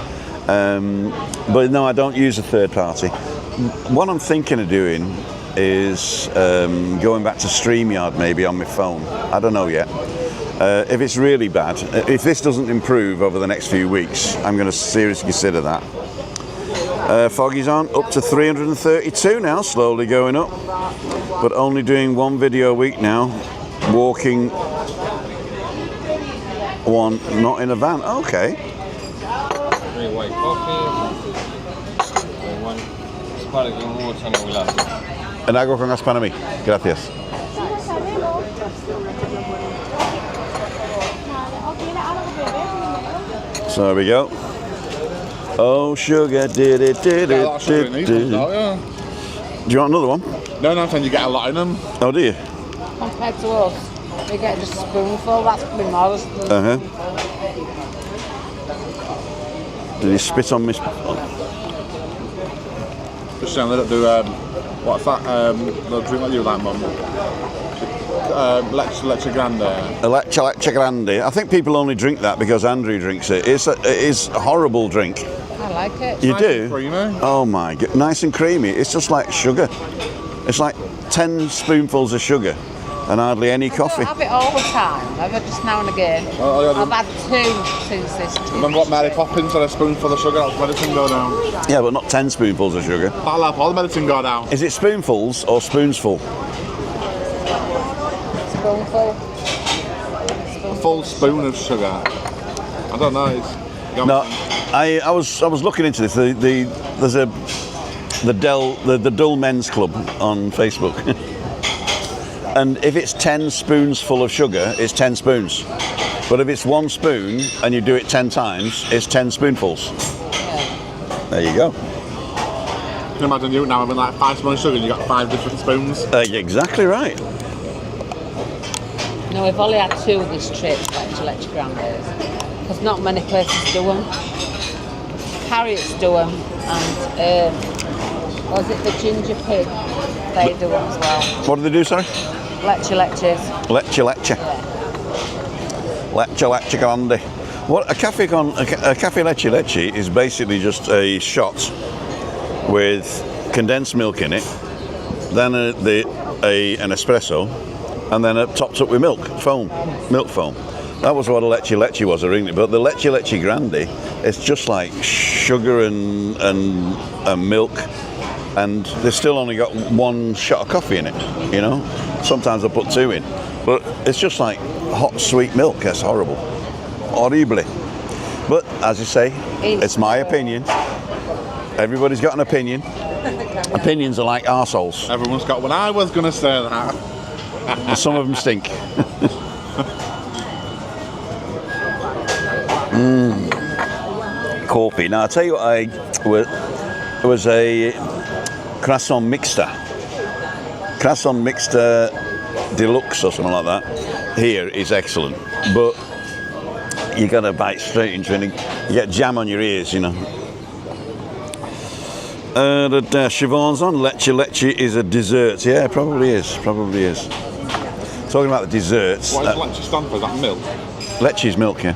But no, I don't use a third party. What I'm thinking of doing is going back to StreamYard maybe on my phone. I don't know yet. If it's really bad, if this doesn't improve over the next few weeks, I'm going to seriously consider that. Foggy's on, up to 332 now, slowly going up, but only doing 1 video a week now. Walking one, not in a van. Okay. 3 white coffee, 1 sparkling water and a glass. And agua con gas para mí. Gracias. So there we go. Oh, sugar, did it. Do you want another one? No, I'm saying you get a lot in them. Oh, do you? Compared to us, we get just a spoonful, that's pretty modest. Did he spit on me? Just saying they don't do, what's that, the drink that you like, Mum? Leche Grande. Leche Grande. I think people only drink that because Andrew drinks it. It is a horrible drink. I like it. You Nice do? and creamy. Oh my god, nice and creamy. It's just like sugar. It's like 10 spoonfuls of sugar and hardly any coffee. I don't have it all the time, I've had just now and again. I've had 2 since this. Remember what Mary Poppins said, a spoonful of sugar, that's medicine go down. Yeah, but not 10 spoonfuls of sugar. That'll help all the medicine go down. Is it spoonfuls or spoonsful? Spoonful. A full spoon of sugar. I don't know. No, I was looking into this. There's the Dull Men's Club on Facebook, and if it's 10 spoons full of sugar, it's 10 spoons. But if it's 1 spoon and you do it 10 times, it's 10 spoonfuls. Yeah. There you go. Can you imagine you now having like 5 spoons of sugar and you got 5 different spoons? Exactly right. No, we've only had 2 this trip, Leche Grandes, because not many places do them. Harriet's do them, and was it the Ginger Pig? They do them as well. What do they do, sorry? Leches. Leche. Yeah. Leche Grande. What a cafe leche is basically just a shot with condensed milk in it, then an espresso, and then topped up with milk foam. That was what a leche leche was originally, but the leche leche grande, it's just like sugar and milk, and they've still only got one shot of coffee in it, you know. Sometimes I put 2 in, but it's just like hot sweet milk. That's horrible, horrible. But as you say, it's my opinion. Everybody's got an opinion. Opinions are like arseholes. Everyone's got one. I was going to say that. And some of them stink. Coffee. Now, I'll tell you what, it was a croissant mixta. Croissant mixta deluxe or something like that. Here is excellent. But you got to bite straight into it. You get jam on your ears, you know. Siobhan's on. Leche is a dessert. Yeah, probably is. Talking about the desserts. What does leche stand for? Is that milk? Leche is milk, yeah.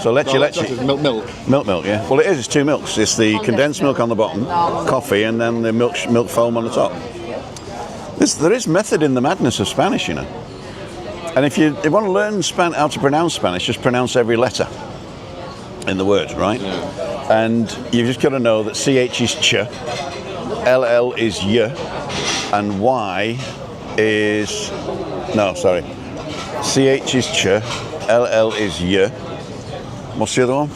So leche is milk. Milk, yeah. Well, it is. It's 2 milks. It's the condensed milk on the bottom, coffee, and then the milk foam on the top. There is method in the madness of Spanish, you know. And if you want to learn how to pronounce Spanish, just pronounce every letter in the word, right? Yeah. And you've just got to know that CH is ch, LL is y, and Y is... No, sorry. CH is ch, LL is y. What's the other one?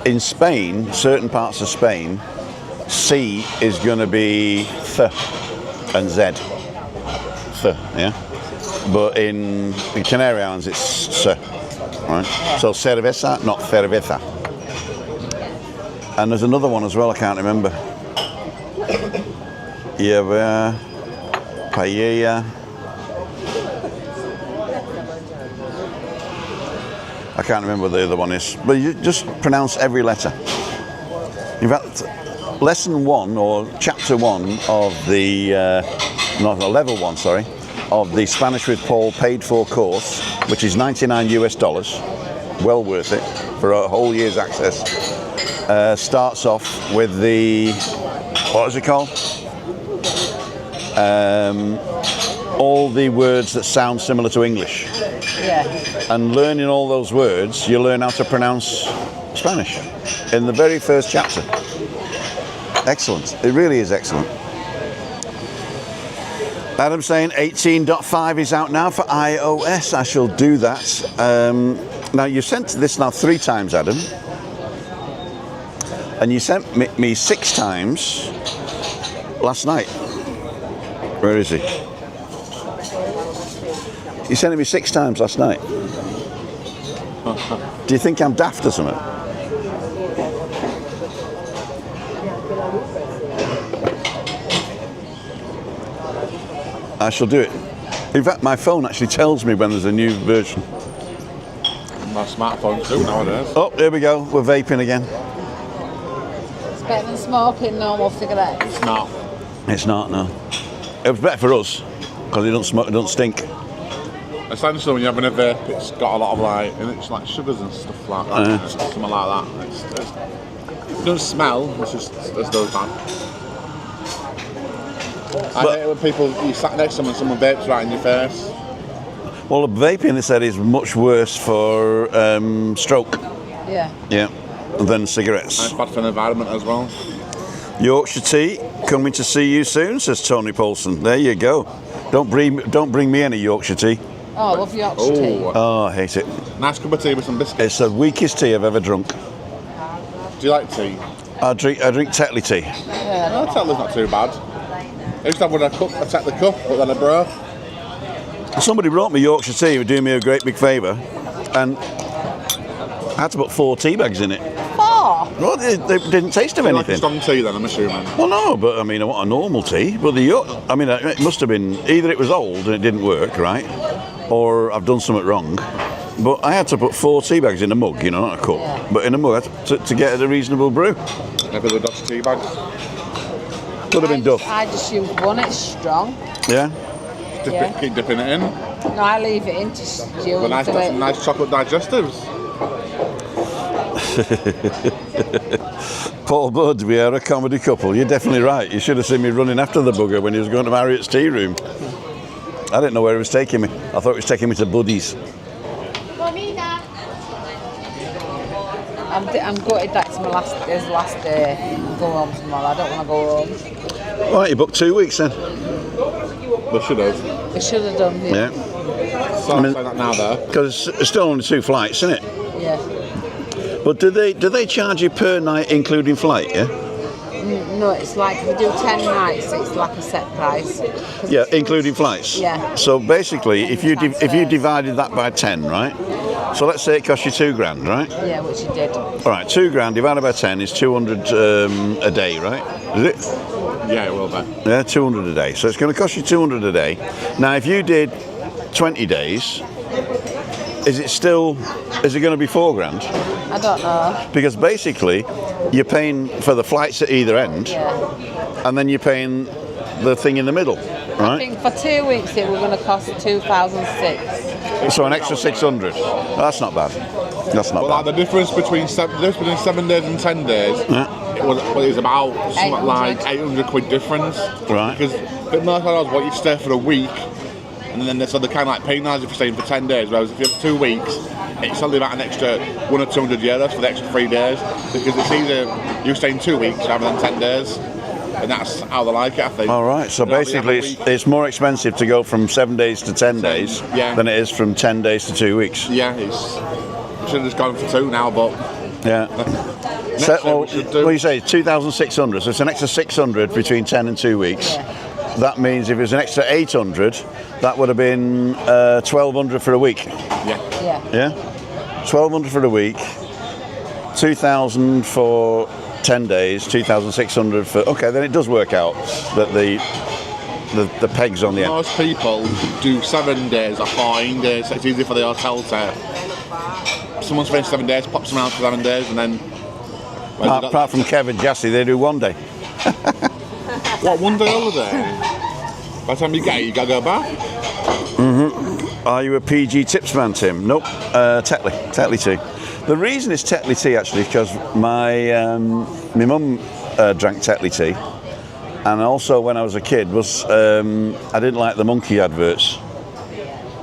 In Spain, certain parts of Spain, C is going to be th and Z. Th, yeah? But in Canary Islands, it's s. Right? So cerveza, not cerveza. And there's another one as well, I can't remember. Yeah, paella. I can't remember what the other one is. But you just pronounce every letter. In fact, lesson 1 or chapter 1 of the, level 1, sorry, of the Spanish with Paul paid for course, which is $99 US, well worth it for a whole year's access, starts off with the, what is it called? All the words that sound similar to English. Yeah. And learning all those words, you learn how to pronounce Spanish in the very first chapter. Excellent. It really is excellent. Adam's saying 18.5 is out now for iOS. I shall do that. Now, you sent this now 3 times, Adam. And you sent me 6 times last night. Where is he? You sent it me 6 times last night. Do you think I'm daft or something? I shall do it. In fact, my phone actually tells me when there's a new version. My smartphone too nowadays. Oh, here we go. We're vaping again. It's better than smoking normal cigarettes. It's not. It's not, no. It was better for us because it don't smoke, it don't stink. Essentially, when you have a vape, it's got a lot of it's like sugars and stuff like that. Something like that. It doesn't smell. It's just those bad. I hate it when you sat next to someone vapes right in your face. Well, the vaping, they said, is much worse for stroke. Yeah. Yeah, than cigarettes. And it's bad for the environment as well. Yorkshire tea, coming to see you soon, says Tony Paulson. There you go. Don't bring me any Yorkshire tea. Oh, I love Yorkshire tea. Oh, I hate it. Nice cup of tea with some biscuits. It's the weakest tea I've ever drunk. Do you like tea? I drink Tetley tea. Yeah, No, Tetley's not too bad. I used to have one I take the cup, but then I broke. Somebody brought me Yorkshire tea, who doing me a great big favour, and I had to put 4 tea bags in it. 4? Well, they didn't taste of Like a anything. strong tea then, I'm assuming. Well, no, but I mean, I want a normal tea. But it must have been either it was old and it didn't work right, or I've done something wrong. But I had to put 4 tea bags in a mug, you know, not a cup, but in a mug to get a reasonable brew. Maybe the Dutch tea bags. Could have been Duff. I just use one, it's strong. Yeah. Keep dipping it in. No, I leave it in to stew. But nice chocolate digestives. Paul Budd, we are a comedy couple. You're definitely right. You should have seen me running after the bugger when he was going to Marriott's tea room. I didn't know where he was taking me. I thought he was taking me to Buddy's. I'm gutted that's his last day. Go home tomorrow. I don't want to go home. Right, you booked 2 weeks then? They should have. They should have done. Yeah. So I mean, say that now though. Because it's still only 2 flights, isn't it? Yeah. But do they charge you per night including flight, yeah? No, it's like if you do 10 nights, it's like a set price. Yeah, including flights? Yeah. So basically, if you divided that by 10, right? So let's say it cost you £2,000, right? Yeah, which you did. All right, £2,000 divided by 10 is 200 a day, right? Is it? Yeah, it will be. Yeah, 200 a day. So it's going to cost you 200 a day. Now, if you did 20 days, is it going to be £4,000? I don't know. Because basically, you're paying for the flights at either end, Yeah. and then you're paying the thing in the middle, I right? think for 2 weeks it was going to cost 2,006. So an extra 600. That's not bad. That's not Well, like bad. the difference between 7 days and 10 days, it was about something like 800 quid difference. Right. Because most hotels want you to stay for a week, and then so they kind of like penalise you for staying for 10 days. Whereas if you have 2 weeks, it's only about an extra 100 or 200 euros for the extra 3 days. Because it's either you're staying 2 weeks rather than 10 days. And that's how they like it, I think. All right, so basically it's more expensive to go from 7 days to 10 days than it is from 10 days to 2 weeks. Yeah, should have just gone for 2 now, but Yeah. So, well, you say 2,600, so it's an extra 600 between 10 and 2 weeks. Yeah. That means if it was an extra 800, that would have been 1,200 for a week. yeah. Yeah. Yeah? 1,200 for a week, 2,000 for 10 days, 2,600 for... Okay, then it does work out that the pegs on the end. Most people do 7 days or 14 days, so it's easy for the hotel to... Someone's finished 7 days, pops them out for 7 days, and then... Apart from Kevin Jassy, they do 1 day. What, 1 day holiday? By the time you get it, you gotta go back? Are you a PG tips man, Tim? Nope. Tetley tea. The reason it's Tetley tea actually is because my mum drank Tetley tea, and also when I was a kid was I didn't like the monkey adverts.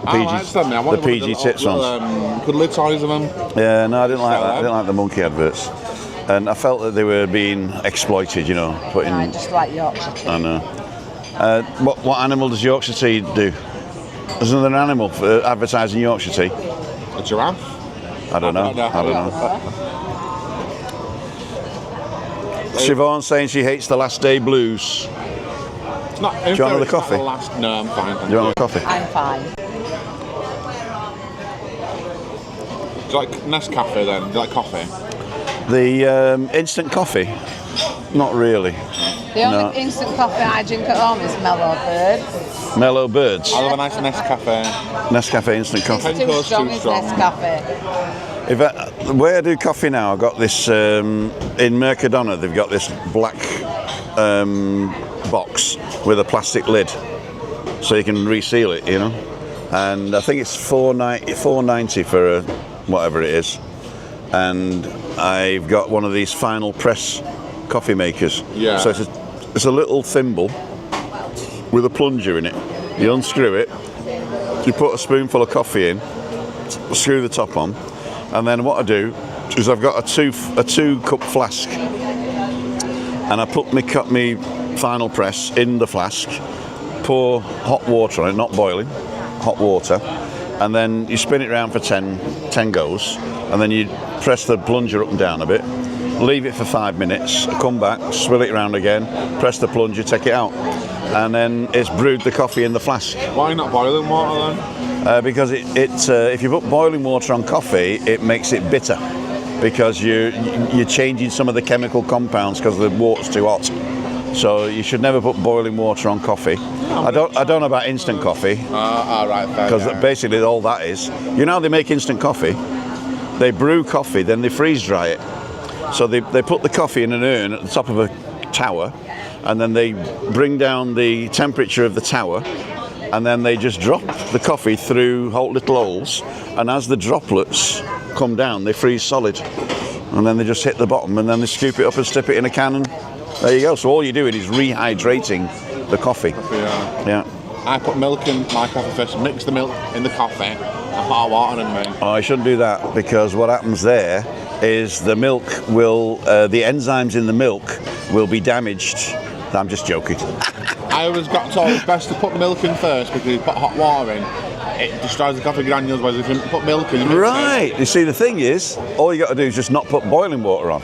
The PG tips ones. Good lid size of them. Yeah, no, I didn't like that. I didn't like the monkey adverts, and I felt that they were being exploited. You know, putting. No, I just like Yorkshire tea. I know. What animal does Yorkshire tea do? Isn't there an animal for advertising Yorkshire tea? A giraffe? I don't know. Siobhan's saying she hates the last day blues. It's not, Do you want another coffee? No, I'm fine. Do you want a coffee? I'm fine. Do you like Nescafe then? Do you like coffee? The instant coffee? Not really. The only instant coffee I drink at home is Mellow Birds. Mellow Birds. I love a nice Nescafe. Nescafe instant coffee. It's too strong, it's Nescafe. The way I do coffee now, I've got this, in Mercadona, they've got this black box with a plastic lid. So you can reseal it, you know. And I think it's $4.90 for whatever it is. And I've got one of these final press coffee makers. Yeah. So it's a little thimble with a plunger in it. You unscrew it, you put a spoonful of coffee in, screw the top on, and then what I do is I've got a 2 cup flask, and I put my final press in the flask, pour hot water on it, not boiling, hot water, and then you spin it around for 10 goes, and then you press the plunger up and down a bit, leave it for 5 minutes, come back, swill it around again, press the plunger, take it out, and then it's brewed the coffee in the flask. Why not boiling water then? Because if you put boiling water on coffee, it makes it bitter, because you're changing some of the chemical compounds because the water's too hot. So you should never put boiling water on coffee. I don't know about instant coffee. Right, fair. Because basically all that is, you know how they make instant coffee? They brew coffee, then they freeze dry it. So they put the coffee in an urn at the top of a tower, and then they bring down the temperature of the tower, and then they just drop the coffee through little holes, and as the droplets come down, they freeze solid. And then they just hit the bottom, and then they scoop it up and stick it in a can, and there you go. So all you're doing is rehydrating the coffee. Yeah. Yeah. I put milk in my coffee first, mix the milk in the coffee, and put hot water in me. Oh, I shouldn't do that because what happens there is the milk will, the enzymes in the milk will be damaged. I'm just joking. I always got told it's best to put milk in first because if you put hot water in, it destroys the coffee granules, whereas if you put milk in, Right. You see, the thing is, all you got to do is just not put boiling water on.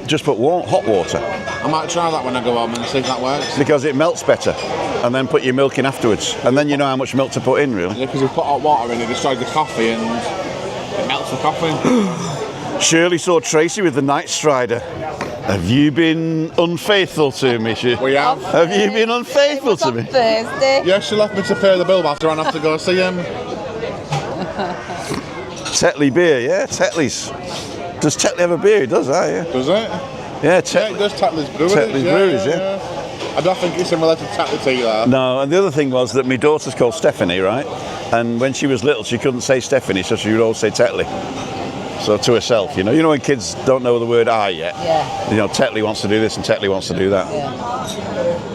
Just put hot water. I might try that when I go home and see if that works. Because it melts better. And then put your milk in afterwards. And then you know how much milk to put in, really. Yeah, because if you put hot water in, it destroys the coffee and it melts the coffee. Shirley saw Tracy with the Night Strider. Have you been unfaithful to me, We have. Have you been unfaithful to me? Thursday. Yeah, she left me to pay the bill after I have to go see him. Tetley beer, yeah, Tetley's. Does Tetley have a beer? It does, yeah. Does it? Yeah, Yeah, Tetley. it does Tetley's Breweries. Tetley's Breweries, yeah. I don't think it's similar to Tetley tea there. No, and the other thing was that my daughter's called Stephanie, right? And when she was little, she couldn't say Stephanie, so she would always say Tetley. So to herself, you know when kids don't know the word I yet. Yeah. You know, Tetley wants to do this and Tetley wants to do that. Yeah.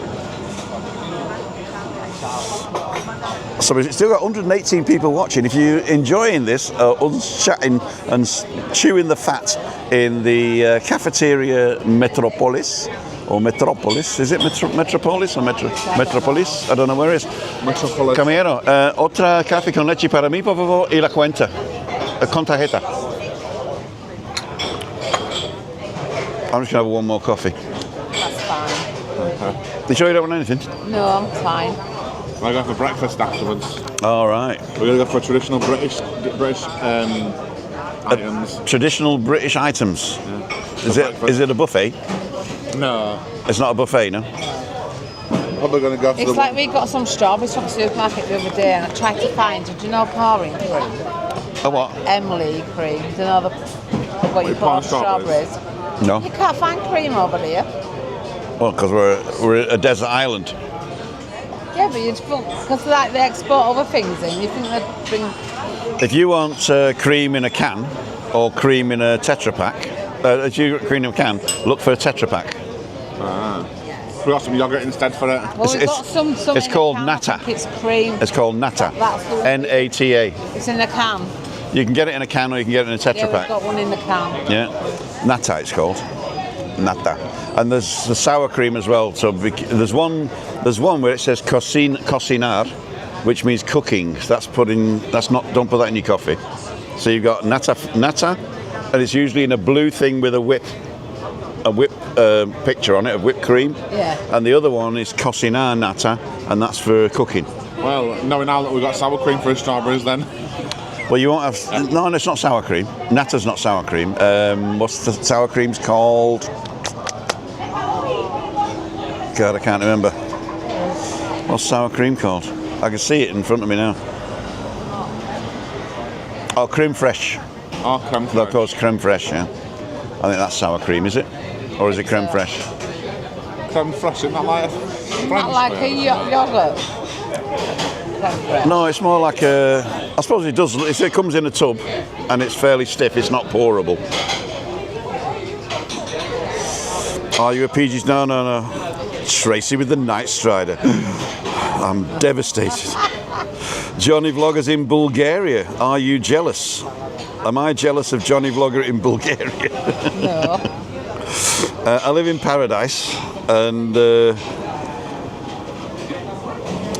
So we've still got 118 people watching. If you're enjoying this, us chatting and chewing the fat in the cafeteria Metropolis, or Metropolis, is it Metropolis or Metropolis? I don't know where it is. Metropolis. Camero, otra café con leche para mí, por favor, y la cuenta. Con tarjeta. I'm just going to have one more coffee. That's fine. You sure you don't want anything? No, I'm fine. I go for breakfast afterwards. All right. We're going to go for traditional British items. Traditional British items. Yeah. Is it a buffet? No. It's not a buffet, no? Probably going to go for It's like we got some strawberries from the supermarket the other day and I tried to find, do you know pouring cream? A what? Emily cream. Do you know what you put on strawberries? No. You can't find cream over here. Well, because we're a desert island. Yeah, but you'd because like they export other things in. You think they'd bring? If you want cream in a can or cream in a Tetra Pak, if you want cream in a can, look for a Tetra Pak. We got some yogurt instead for it. Well, we've got some It's in a called can. Nata. I think it's cream. It's called Nata. That's the one. N-A-T-A. It's in a can. You can get it in a can or you can get it in a Tetra Yeah, we've Pak. got one in the can. Yeah, Nata it's called. Nata. And there's the sour cream as well. So there's one where it says cocinar, which means cooking. So don't put that in your coffee. So you've got nata, and it's usually in a blue thing with a whip picture on it of whipped cream. Yeah. And the other one is cocinar nata, and that's for cooking. Well, knowing now that we've got sour cream for strawberries then. Well, you won't have. No, it's not sour cream. Nata's not sour cream. What's the sour cream's called? God, I can't remember. What's sour cream called? I can see it in front of me now. Oh, creme fraiche. Oh, creme They're fraiche. called creme fraiche, yeah. I think that's sour cream, is it? Or is it creme fraiche? Creme fraiche, isn't that like a Not like a yogurt. No, it's more like a. I suppose it does. It comes in a tub, and it's fairly stiff. It's not pourable. Are you a PG's? No. Tracy with the Night Strider. I'm devastated. Johnny Vloggers in Bulgaria. Are you jealous? Am I jealous of Johnny Vlogger in Bulgaria? No. I live in Paradise, and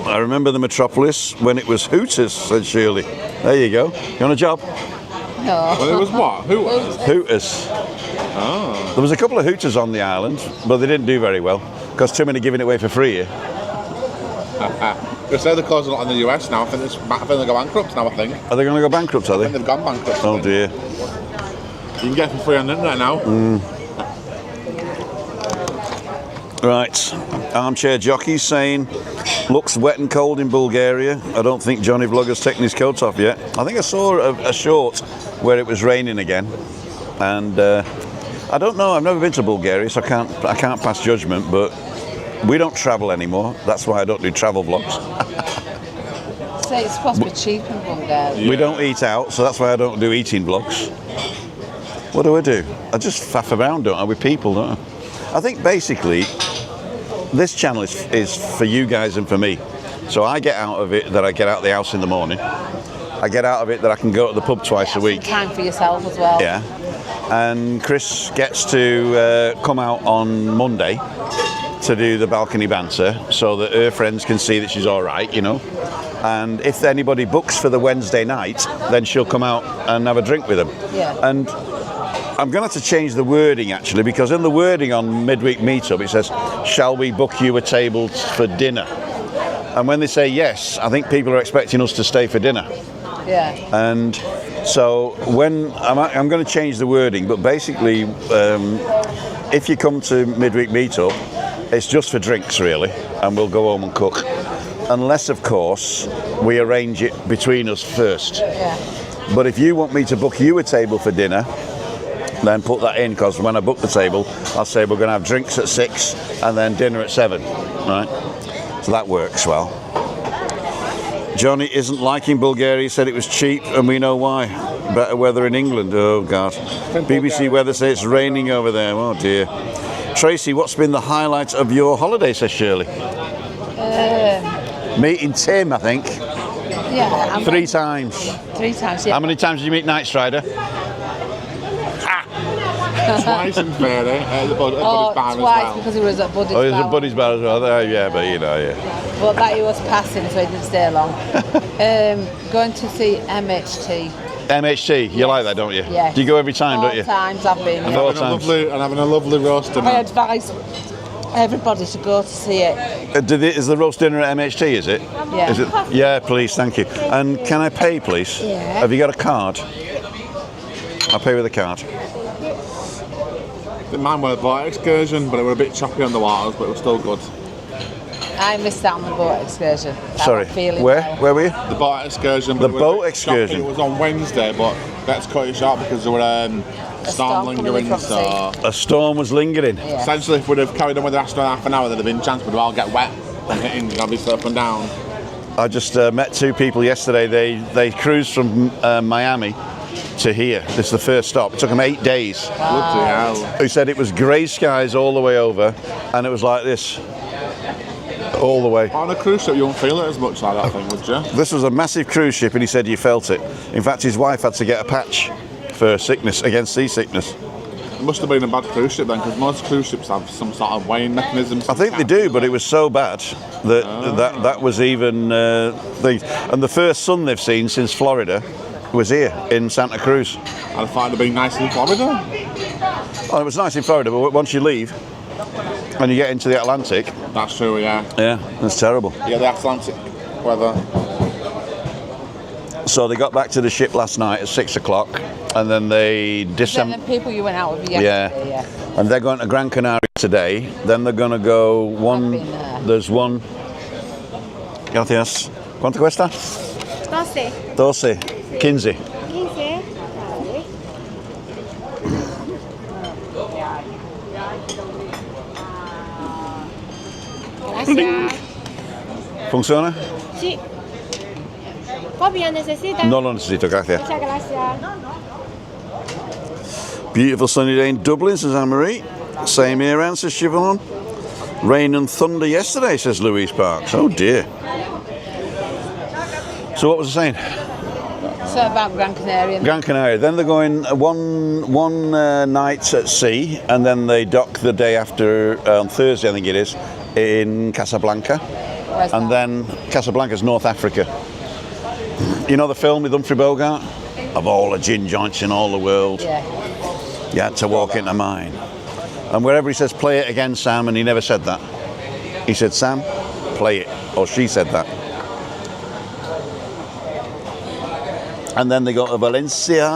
I remember the Metropolis when it was Hooters, said Shirley. There you go. You want a job? No. Well, it was what? Hooters. Oh. There was a couple of Hooters on the island, but they didn't do very well because too many giving it away for free here. They say they're closing a lot in the US now. I think they go bankrupt now, I think. Are they going to go bankrupt, are I think they? they've gone bankrupt. Oh dear. You can get it for free on the internet now. Right. Armchair jockey saying, looks wet and cold in Bulgaria. I don't think Johnny Vlogger's taken his coat off yet. I think I saw a short where it was raining again. And I don't know, I've never been to Bulgaria, so I can't pass judgment, but we don't travel anymore. That's why I don't do travel vlogs. So it's supposed to be cheap in Bulgaria. We don't eat out, so that's why I don't do eating vlogs. What do? I just faff around, don't I, with people, don't I? I think basically this channel is for you guys and for me. So I get out of it that I get out of the house in the morning. I get out of it that I can go to the pub twice a week. Time for yourself as well. Yeah. And Chris gets to come out on Monday to do the balcony banter so that her friends can see that she's all right, you know. And if anybody books for the Wednesday night, then she'll come out and have a drink with them. Yeah. And I'm going to have to change the wording actually, because in the wording on Midweek Meetup it says, shall we book you a table for dinner? And when they say yes, I think people are expecting us to stay for dinner. Yeah. And so when I'm going to change the wording, but basically if you come to Midweek Meetup, it's just for drinks really, and we'll go home and cook. Unless, of course, we arrange it between us first. Yeah. But if you want me to book you a table for dinner, then put that in, because when I book the table, I'll say we're going to have drinks at 6 and then dinner at 7, right? So that works well. Johnny isn't liking Bulgaria. He said it was cheap, and we know why. Better weather in England. Oh, God. BBC weather says it's raining over there. Oh, dear. Tracy, what's been the highlight of your holiday, says Shirley? Meeting Tim, I think. Yeah. 3 times. 3 times, yeah. How many times did you meet Night Strider? Twice in Fairy at the Buddy's bar as twice well. because he was at Buddy's Oh, he was bar. at Buddy's bar as well. Yeah, but you know, yeah. But that he was passing, so he didn't stay long. Going to see MHT. MHT, you like that, don't you? Yeah. Do you go every time, All don't you? times I've been. And Yeah. all times. Having a lovely roast dinner. I advise everybody to go to see it. Is the roast dinner at MHT, is it? Yeah. Is it? Yeah, please, thank you. And can I pay, please? Yeah. Have you got a card? I'll pay with a card. Mine were a boat excursion, but it were a bit choppy on the waters, but it was still good. I missed out on the boat excursion. Sorry, Feeling where? well. Where were you? The boat excursion. The but it was a boat bit excursion? choppy. It was on Wednesday, but let's cut it short because there were storm storm coming lingering. from So A storm was lingering. Yeah. essentially, if we'd have carried on with the rest of half an hour, there'd have been a chance we'd all get wet and hitting obviously up and down. I just met 2 people yesterday. They cruised from Miami to here. This is the first stop. It took them 8 days. Bloody hell. Who said it was grey skies all the way over, and it was like this all the way. On a cruise ship, you won't feel it as much like that thing, would you? This was a massive cruise ship, and he said you felt it. In fact, his wife had to get a patch for sickness, against seasickness. It must have been a bad cruise ship then, because most cruise ships have some sort of weighing mechanism. I think they do, but it was so bad that that was even things. And the first sun they've seen since Florida was here in Santa Cruz. And I thought it'd been nice in Florida. Oh, it was nice in Florida, but once you leave and you get into the Atlantic, That's true, yeah. yeah, that's terrible. Yeah, the Atlantic weather. So they got back to the ship last night at 6 o'clock, and then they Then disassembled. the people you went out with yesterday, yeah. And they're going to Gran Canaria today. Then they're going to go one. I've been there. There's one. Gracias. ¿Cuánto cuesta? 12. 12. 15. 15. Gracias. ¿Funciona? Sí. Copia necesita. No lo necesito, gracias. Muchas gracias. Beautiful sunny day in Dublin, says Anne-Marie. Same here, Anne, says Siobhan. Rain and thunder yesterday, says Louise Parks. Oh dear. So what was I saying? So about Gran Canaria. Gran Canaria. Then they're going one night at sea, and then they dock the day after, on Thursday I think it is, in Casablanca. Where's And that? then Casablanca's North Africa. You know the film with Humphrey Bogart? Of all the gin joints in all the world, Yeah. you had to walk into mine. And wherever he says, play it again, Sam, and he never said that. He said, Sam, play it. Or she said that. And then they go to Valencia.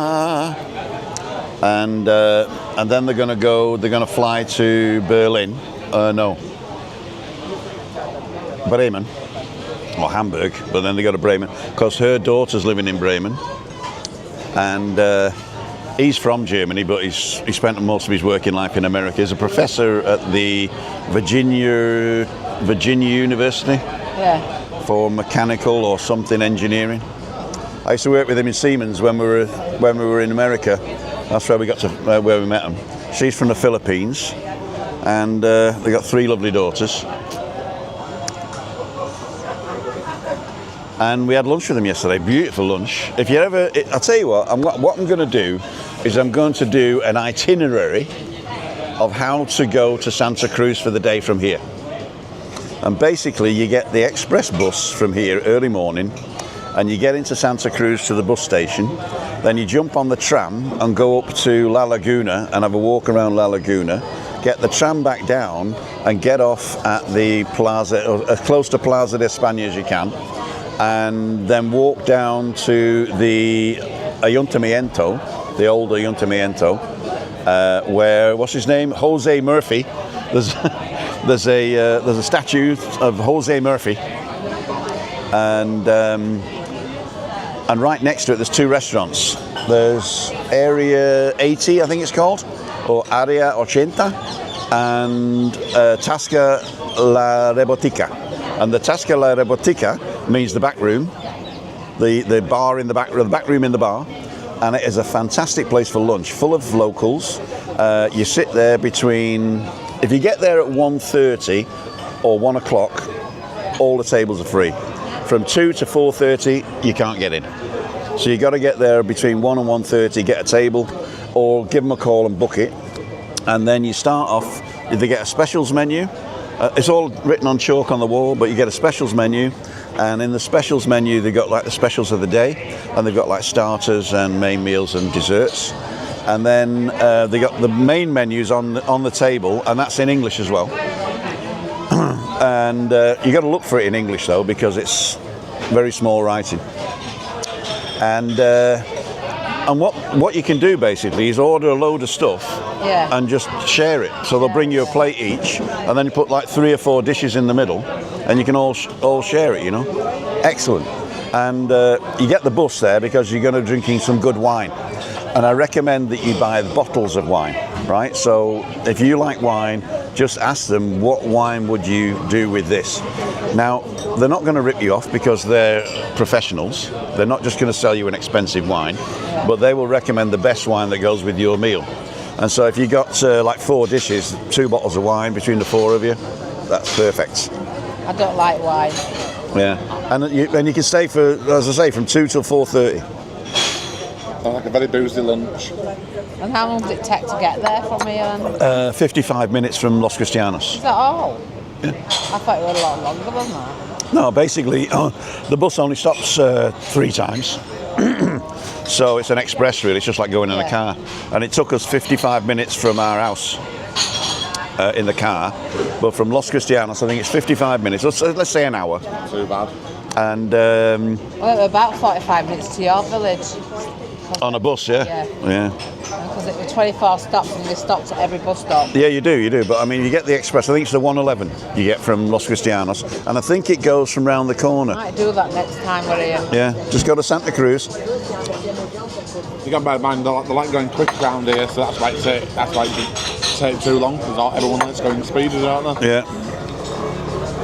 And then they're going to fly to Berlin. No. Bremen. Or Hamburg, but then they go to Bremen because her daughter's living in Bremen, and he's from Germany, but he spent most of his working life in America. He's a professor at the Virginia University Yeah. for mechanical or something engineering. I used to work with him in Siemens when we were in America. That's where we got to where we met him. She's from the Philippines, and they got 3 lovely daughters. And we had lunch with them yesterday. Beautiful lunch. If you ever, I'll tell you what I'm going to do is I'm going to do an itinerary of how to go to Santa Cruz for the day from here. And basically you get the express bus from here early morning, and you get into Santa Cruz to the bus station. Then you jump on the tram and go up to La Laguna and have a walk around La Laguna. Get the tram back down and get off at the plaza, or as close to Plaza de España as you can. And then walk down to the Ayuntamiento, the old Ayuntamiento, where, what's his name? Jose Murphy. There's a statue of Jose Murphy, and right next to it there's two restaurants. There's Area 80, I think it's called, or Area 80, and Tasca La Rebotica. And the Tasca La Rebotica means the back room, the bar in the back room in the bar, and it is a fantastic place for lunch, full of locals. You sit there between, if you get there at 1:30 or 1 o'clock, all the tables are free. From 2 to 4:30, you can't get in. So you got to get there between 1 and 1:30, get a table, or give them a call and book it. And then you start off, they get a specials menu. It's all written on chalk on the wall, but you get a specials menu. And in the specials menu, they've got like the specials of the day, and they've got like starters and main meals and desserts. And then they got the main menus on the table, and that's in English as well. And you got to look for it in English though, because it's very small writing. And what you can do basically is order a load of stuff, and just share it. So they'll bring you a plate each, and then you put like 3 or 4 dishes in the middle, and you can all share it. You know, excellent. And you get the bus there because you're going to be drinking some good wine. And I recommend that you buy bottles of wine, right? So if you like wine, just ask them, what wine would you do with this? Now, they're not going to rip you off because they're professionals. They're not just going to sell you an expensive wine, but they will recommend the best wine that goes with your meal. And so if you got like 4 dishes, 2 bottles of wine between the 4 of you, that's perfect. I don't like wine. Yeah, and you can stay for, as I say, from 2 till 4:30. Like a very boozy lunch. And how long does it take to get there from here? 55 minutes from Los Cristianos. Is that all? Yeah. I thought it was a lot longer than that. No, basically, the bus only stops 3 times. So it's an express really, it's just like going in a car. And it took us 55 minutes from our house in the car. But from Los Cristianos, I think it's 55 minutes, let's say an hour. Not too bad. And well, about 45 minutes to your village. on a bus, yeah? Yeah. Because it was 24 stops and you stopped at every bus stop. Yeah, you do. But I mean, you get the express. I think it's the 111 you get from Los Cristianos, and I think it goes from round the corner. Might do that next time we're here. Yeah, just go to Santa Cruz. You got to bear in mind, they like going quick around here, so that's why it take too long, because everyone likes going speeders, don't they? Yeah.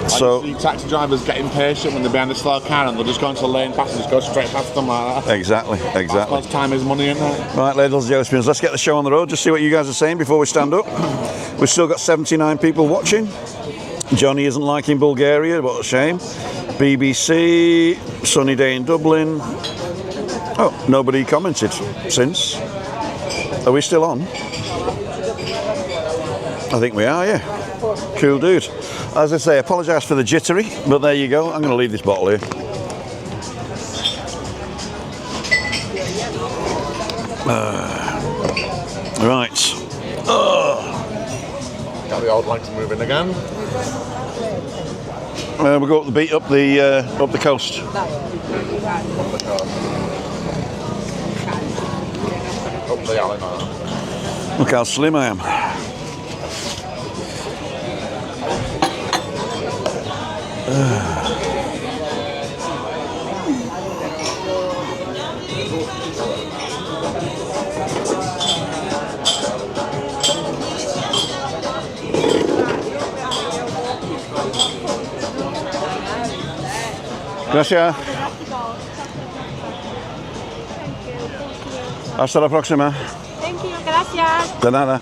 Like So you see taxi drivers get impatient when they're behind a slow car and they'll just go into the lane past and just go straight past them like that. Exactly. That's time is money, isn't it? Right, ladies and gentlemen, let's get the show on the road. Just see what you guys are saying before we stand up. We've still got 79 people watching. Johnny isn't liking Bulgaria, what a shame. BBC, sunny day in Dublin. Oh, nobody commented since. Are we still on? I think we are, yeah. Cool dude. As I say, apologise for the jittery, but there you go. I'm going to leave this bottle here. Right. Got the old legs moving again. We'll go up the beat, up the coast. Up the alley now. Look how slim I am. Gracias. Hasta la próxima. Thank you, gracias. De nada.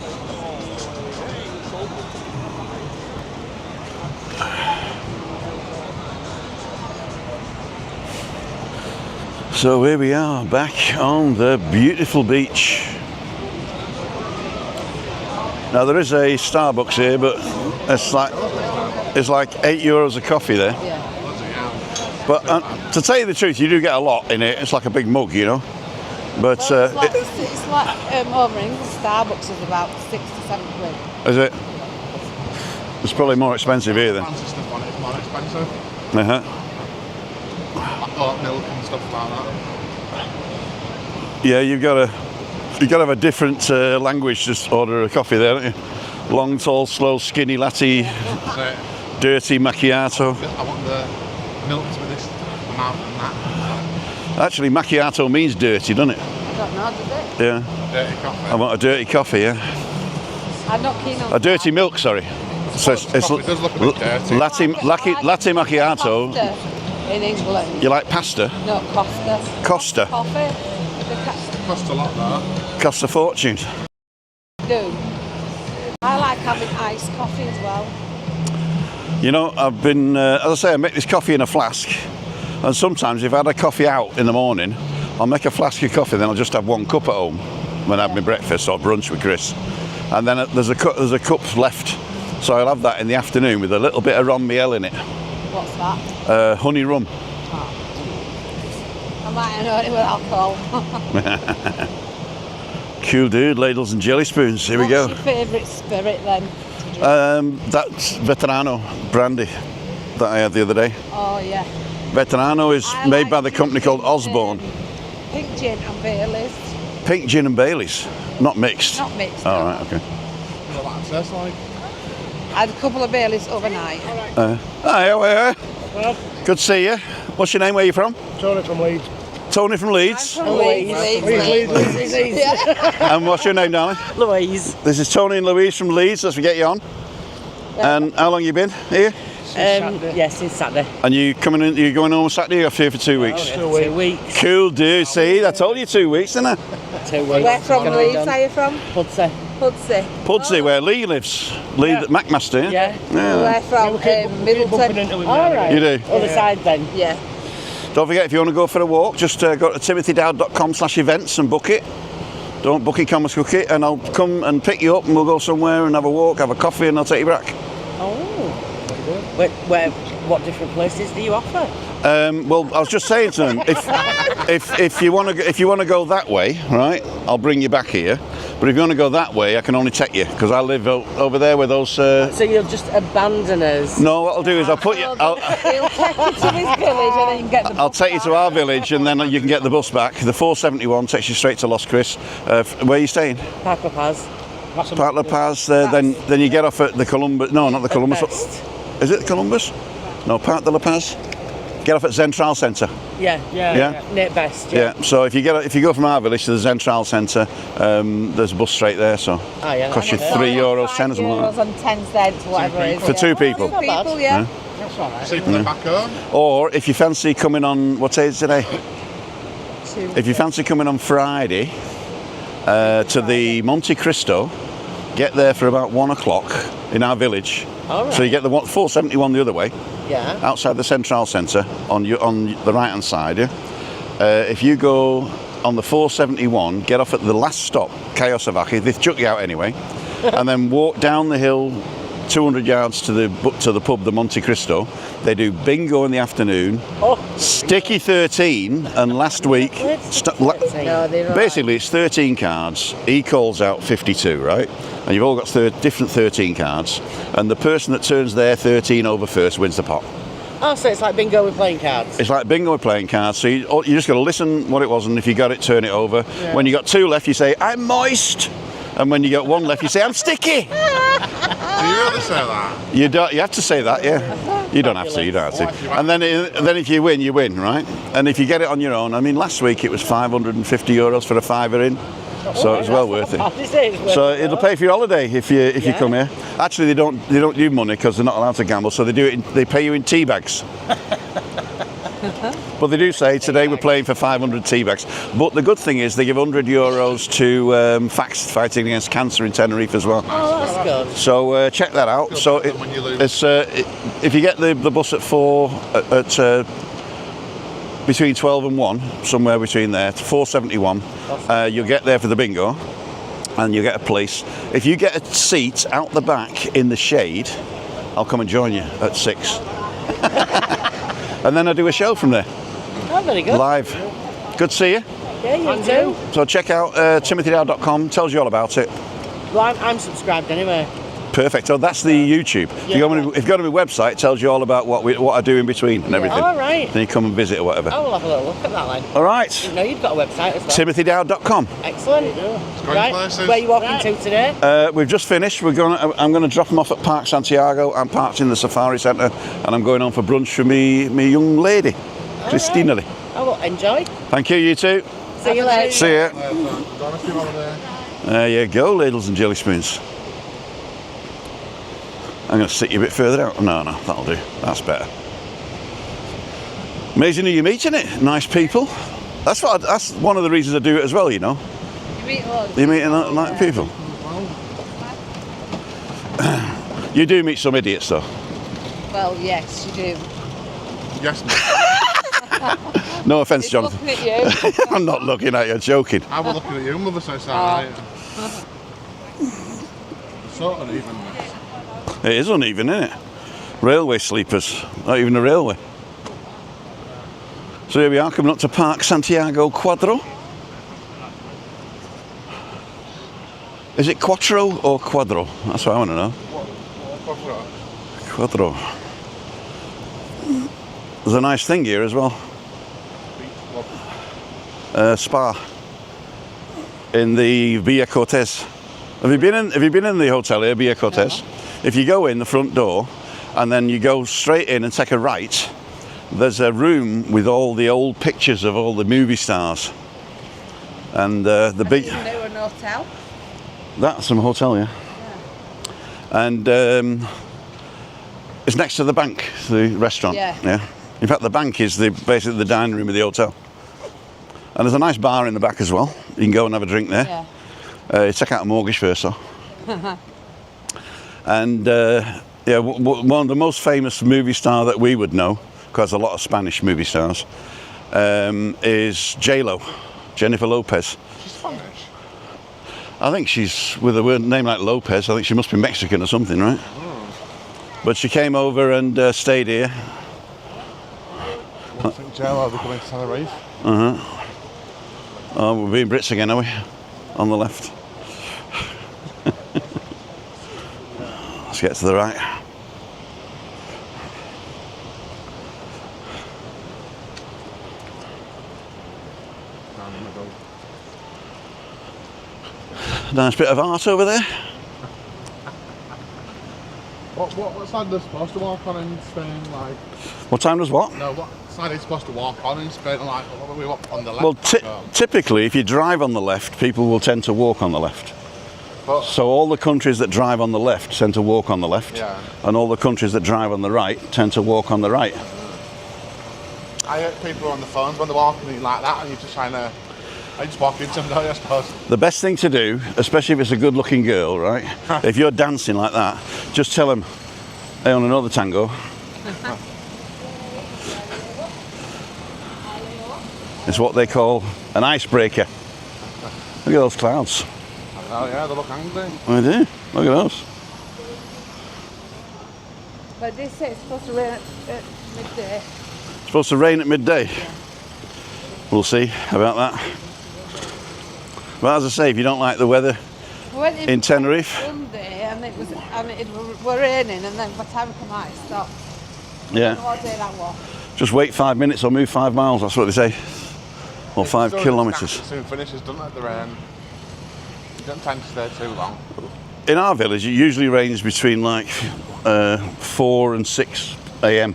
So here we are, back on the beautiful beach. Now there is a Starbucks here, but it's like €8 a coffee there. Yeah. But to tell you the truth, you do get a lot in it. It's like a big mug, you know. But Well, it's like over in England, Starbucks is about 6 to 7 quid. is it? It's probably more expensive here then. Fancy stuff on it, it's more expensive. Uh-huh. Like oat milk and stuff like that. Yeah, you've got to have a different language to order a coffee there, don't you? Long, tall, slow, skinny, latte, So dirty macchiato. I want the milk to be this amount and that. Actually, macchiato means dirty, doesn't it? I don't know, does it? Yeah. Dirty coffee. I want a dirty coffee, yeah. I'm not keen on A dirty milk, sorry. So it's Coffee does look a bit dirty. latte macchiato. Costa in England. You like pasta? No, Costa. Costa. Coffee. The Costs a lot though. Costs a fortune. do. I like having iced coffee as well. You know, I've been, as I say, I make this coffee in a flask. And sometimes if I had a coffee out in the morning, I'll make a flask of coffee, then I'll just have 1 cup at home when I have my breakfast or brunch with Chris. And then there's a cup left. So I'll have that in the afternoon with a little bit of rum miel in it. What's that? Honey rum. I might know it with alcohol. Cool dude, ladles and jelly spoons. Here we go. What's your favourite spirit then? That's Veterano brandy that I had the other day. Oh yeah. Veterano is I made like by the company called Osborne. Pink gin and Baileys. Pink gin and Baileys, not mixed. Not mixed. All no. right, okay. What that tastes like? I had a couple of Baileys overnight. Hi, how are you? Good to see you. What's your name? Where are you from? Tony from Leeds. Tony from Leeds. Leeds. And what's your name, darling? Louise. This is Tony and Louise from Leeds. Let's get you on. And how long you been here? Yes, since Saturday. And you coming in? You going home Saturday? You're here for 2 weeks. 2 weeks. Cool, dude. See, I told you 2 weeks, didn't I? 2 weeks. Where from Leeds are you from? Pudsey. Pudsey. Pudsey, where Lee lives. Lee, Yeah. the Macmaster. Yeah. We're from Middleton. All right. You do? Other side then. Yeah. Don't forget, if you want to go for a walk, just go to timothydowd.com/events and book it. Don't book it, come and cook it, and I'll come and pick you up and we'll go somewhere and have a walk, have a coffee, and I'll take you back. Oh. What different places do you offer? Well, I was just saying to them, if you want to go that way, right, I'll bring you back here. But if you want to go that way, I can only take you because I live over there where those. So you'll just abandon us? No, what I'll do is I'll put you. He'll take you to his village and then you can get the I'll bus take you to back. our village and then you can get the bus back. The 471 takes you straight to Los Chris. Where are you staying? Park La Paz. Park La Paz. Then you get off at the Columbus. No, not the Columbus. Best. Is it the Columbus? No, Park de La Paz. Get off at Central Centre. Yeah. Near Best. Yeah. So if you go from our village to the Central Centre, there's a bus straight there. So Oh yeah. cost you that's €3, 10 or something like that. €5 and 10 cents, whatever it is. For 2 people. Two people, yeah. That's all right. So you put it back home? Or if you fancy coming on, what day is today? Two. If you fancy coming on Friday to the Monte Cristo, get there for about 1 o'clock in our village. All right. So you get the 471 the other way, Yeah. outside the Central Centre on the right hand side. Yeah. If you go on the 471, get off at the last stop, Kayosavaki. They chuck you out anyway, and then walk down the hill 200 yards to the pub, the Monte Cristo. They do bingo in the afternoon, Oh. Sticky 13, and last week, No, they're right. basically it's 13 cards. He calls out 52, right? And you've all got different 13 cards, and the person that turns their 13 over first wins the pot. Oh, so it's like bingo with playing cards. It's like bingo with playing cards. So you just got to listen what it was, and if you got it, turn it over. Yeah. When you got 2 left, you say I'm moist, and when you got 1 left, you say I'm sticky. Do you really say that? You have to say that, yeah. You don't have to. You don't have to. And then if you win, right? And if you get it on your own, I mean, last week it was €550 for a fiver in, so it was well worth it. So it'll pay for your holiday if you come here. Actually, they don't do money because they're not allowed to gamble, so they pay you in tea bags. But they do say today we're playing for 500 tea bags. But the good thing is they give €100 to FACS, fighting against cancer in Tenerife as well. Oh, that's good. So check that out. So if you get the bus at 4 at between 12 and 1, somewhere between there, to 471. You'll get there for the bingo, and you get a place. If you get a seat out the back in the shade, I'll come and join you at 6. And then I do a show from there. Oh, very good. Live. Good to see you. Yeah, you too. So check out timothydow.com, tells you all about it. Well, I'm subscribed anyway. Perfect. Oh, that's the YouTube. If you go on my website, it tells you all about what I do in between and everything. All right. Then you come and visit or whatever. I will have a little look at that then. All right. You know, you've got a website as well. timothydow.com. Excellent. Right. places. Where are you walking to today? We've just finished. I'm going to drop them off at Park Santiago. I'm parked in the Safari Centre, and I'm going on for brunch for me young lady, Christina. Right. Oh, well, enjoy. Thank you, you too. See you later. See ya. Jonathan over there. There you go, ladles and jelly spoons. I'm going to sit you a bit further out. No, that'll do. That's better. Amazing who you meet, isn't it? Nice people. That's one of the reasons I do it as well, you know. You meet loads. You meet nice people. You do meet some idiots, though. Well, yes, you do. Yes, No offence, He's Jonathan. looking at you. I'm not looking at you, joking. I was looking at you, mother, so it's alright. Sort of even. It is uneven, isn't it? Railway sleepers, not even a railway. So here we are, coming up to Park Santiago Quadro. Is it Quattro or Quadro? That's what I want to know. Quadro. There's a nice thing here as well. Spa in the Via Cortez. Have you been in the hotel here, Via Cortez? No. If you go in the front door and then you go straight in and take a right, there's a room with all the old pictures of all the movie stars. And the big. Isn't there an hotel? That's some hotel, yeah. And it's next to the bank, the restaurant. Yeah. In fact, the bank is basically the dining room of the hotel. And there's a nice bar in the back as well. You can go and have a drink there. Yeah. You take out a mortgage first, though. And one of the most famous movie star that we would know, because a lot of Spanish movie stars, is J-Lo, Jennifer Lopez. She's Spanish. I think she's, with a name like Lopez, I think she must be Mexican or something, right? But she came over and stayed here. I think Joe will be coming to Tenerife. Oh, we're being Brits again, are we? On the left. Let's get to the right. Down the middle. Nice bit of art over there. What side are they supposed to walk on in Spain? Like, What time does what? no, what side are you supposed to walk on in Spain? Like, what we walk on the left. Well, or- typically, if you drive on the left, people will tend to walk on the left. But- So all the countries that drive on the left tend to walk on the left, Yeah. and all the countries that drive on the right tend to walk on the right. I hurt people on the phones when they're walking like that, and you're just trying to. I just walk into them, don't you, I suppose. The best thing to do, especially if it's a good-looking girl, right? If you're dancing like that, just tell them, "Hey, on another tango." It's what they call an icebreaker. Look at those clouds. Oh yeah, they look angry. I do. Look at those. But they say it's supposed to rain at midday. It's supposed to rain at midday. We'll see about that. But as I say, if you don't like the weather We went in Tenerife, Sunday and it were raining, and then by the time we come out, it stopped. I don't know yeah, what day that was. just wait 5 minutes or move 5 miles. That's what they say, or 5 kilometres. It soon finishes, doesn't it, the rain? You don't tend to stay too long. In our village, it usually rains between like 4 and 6 a.m.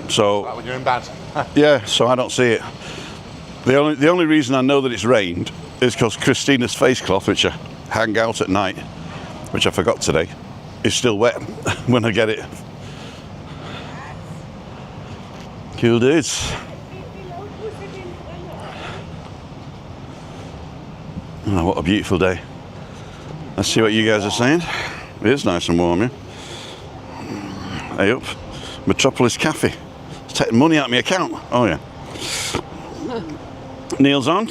So Like when you're in bed. yeah, so I don't see it. The only reason I know that it's rained is because Christina's face cloth, which I hang out at night, which I forgot today, is still wet when I get it. Cool dudes. Oh, what a beautiful day. Let's see what you guys are saying. It is nice and warm, yeah? Hey up. Metropolis Cafe. It's taking money out of my account. Oh yeah. Neil's on.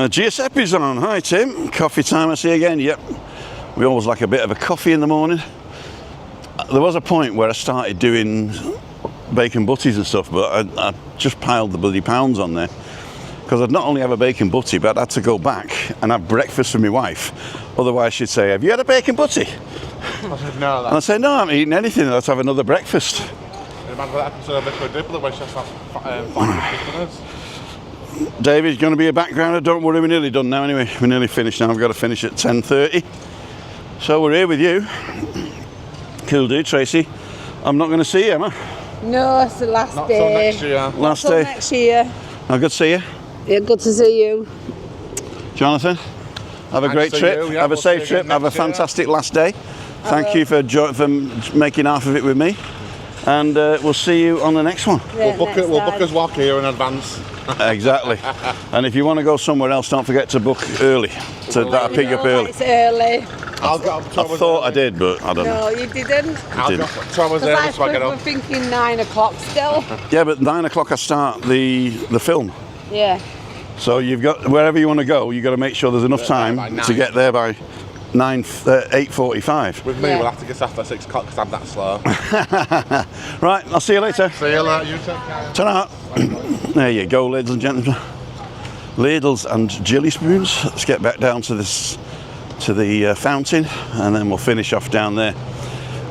Giuseppe's on. Hi Tim. Coffee time I see again. Yep. We always like a bit of a coffee in the morning. There was a point where I started doing bacon butties and stuff, but I just piled the bloody pounds on there. Because I'd not only have a bacon butty, but I'd had to go back and have breakfast for my wife. Otherwise she'd say, have you had a bacon butty? I said, no. And I'd say, no, I haven't eaten anything. Let's have another breakfast. Remember that episode of Liquid Dibble where she has 5 dinners? David's going to be a backgrounder. Don't worry, we're nearly done now anyway. We're nearly finished now. I've got to finish at 10:30. So we're here with you. Cool dude, Tracy. I'm not going to see you, am I? No, it's the last Not day. till next year. Last Till day. next year. Oh, good to see you. Yeah, good to see you. Jonathan, have a Nice great to see trip. you. Yeah, Have a we'll see you safe trip. again Have a next year. fantastic last day. Thank you for making half of it with me. And we'll see you on the next one. Yeah, We'll book us walk here in advance. Exactly. And if you want to go somewhere else, don't forget to book early. That'll pick you up early. It's early. I'll get up 2 I hours thought I early. did, but I don't know. No, you didn't. I'll didn't. get up 2 hours Because I early so I get we're up. thinking 9 o'clock still. Yeah, but 9 o'clock I start the film. Yeah. So you've got, wherever you want to go, you've got to make sure there's enough by time 9. to get there by 8:45. With me, Yeah. we'll have to get after 6 o'clock because I'm that slow. Right, I'll see you later. See you later. You take care. Ta-ra. There you go, ladies and gentlemen. Ladles and jelly spoons. Let's get back down to this, to the fountain, and then we'll finish off down there.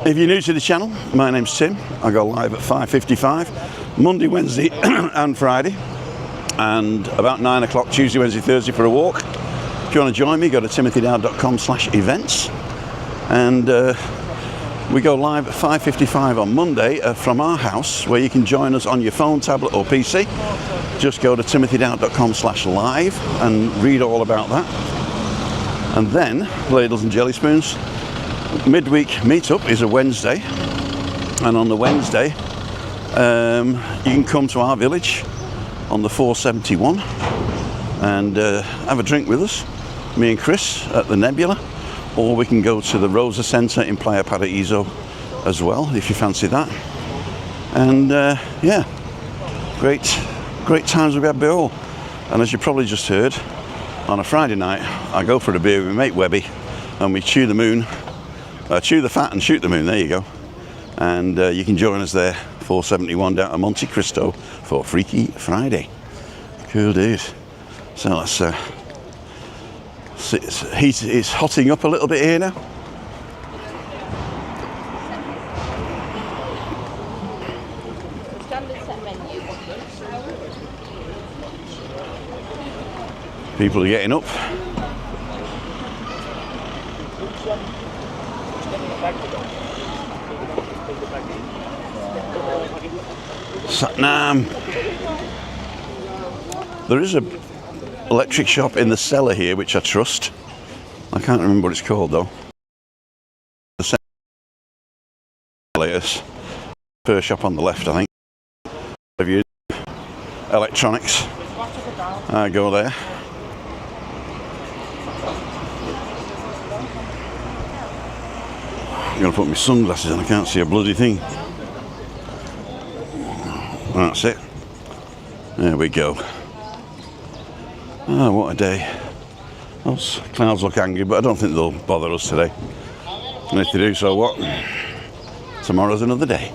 If you're new to the channel, my name's Tim. I go live at 5:55, Monday, Wednesday and Friday, and about 9 o'clock Tuesday, Wednesday, Thursday for a walk. If you want to join me, go to timothydowd.com/events, and we go live at 5:55 on Monday from our house, where you can join us on your phone, tablet or PC. Just go to timothydowd.com/live and read all about that. And then, ladles and jelly spoons, midweek meetup is a Wednesday, and on the Wednesday you can come to our village on the 471 and have a drink with us, me and Chris, at the Nebula, or we can go to the Rosa Centre in Playa Paraíso as well, if you fancy that. And yeah, great times we've had by all. And as you probably just heard, on a Friday night I go for a beer with my mate Webby, and we chew the fat and shoot the moon. There you go. And you can join us there, 471 down to Monte Cristo for Freaky Friday. Cool dude. So let's it's hotting up a little bit here now. People are getting up. Satnam. There is a electric shop in the cellar here which I trust. I can't remember what it's called though. The latest first shop on the left, I think. Have you electronics? I go there. I'm gonna put my sunglasses on. I can't see a bloody thing. That's it. There we go. Oh, what a day. Those clouds look angry, but I don't think they'll bother us today. And if they do, so what? Tomorrow's another day.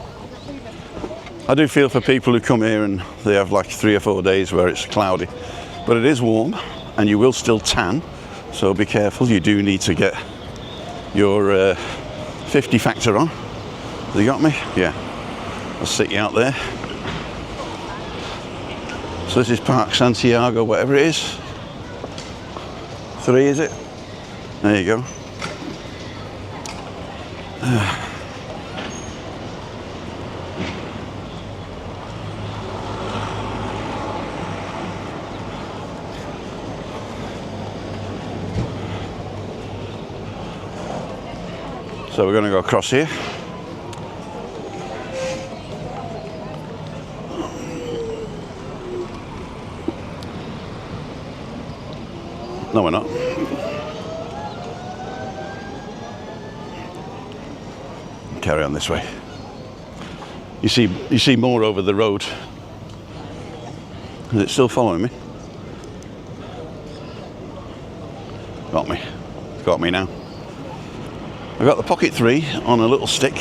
I do feel for people who come here and they have like 3 or 4 days where it's cloudy. But it is warm and you will still tan. So be careful. You do need to get your 50 factor on. Have you got me? Yeah. I'll sit you out there. So this is Park Santiago, whatever it is. 3, is it? There you go. So we're going to go across here. No, we're not. Carry on this way. You see more over the road. Is it still following me? Got me now. I've got the Pocket 3 on a little stick,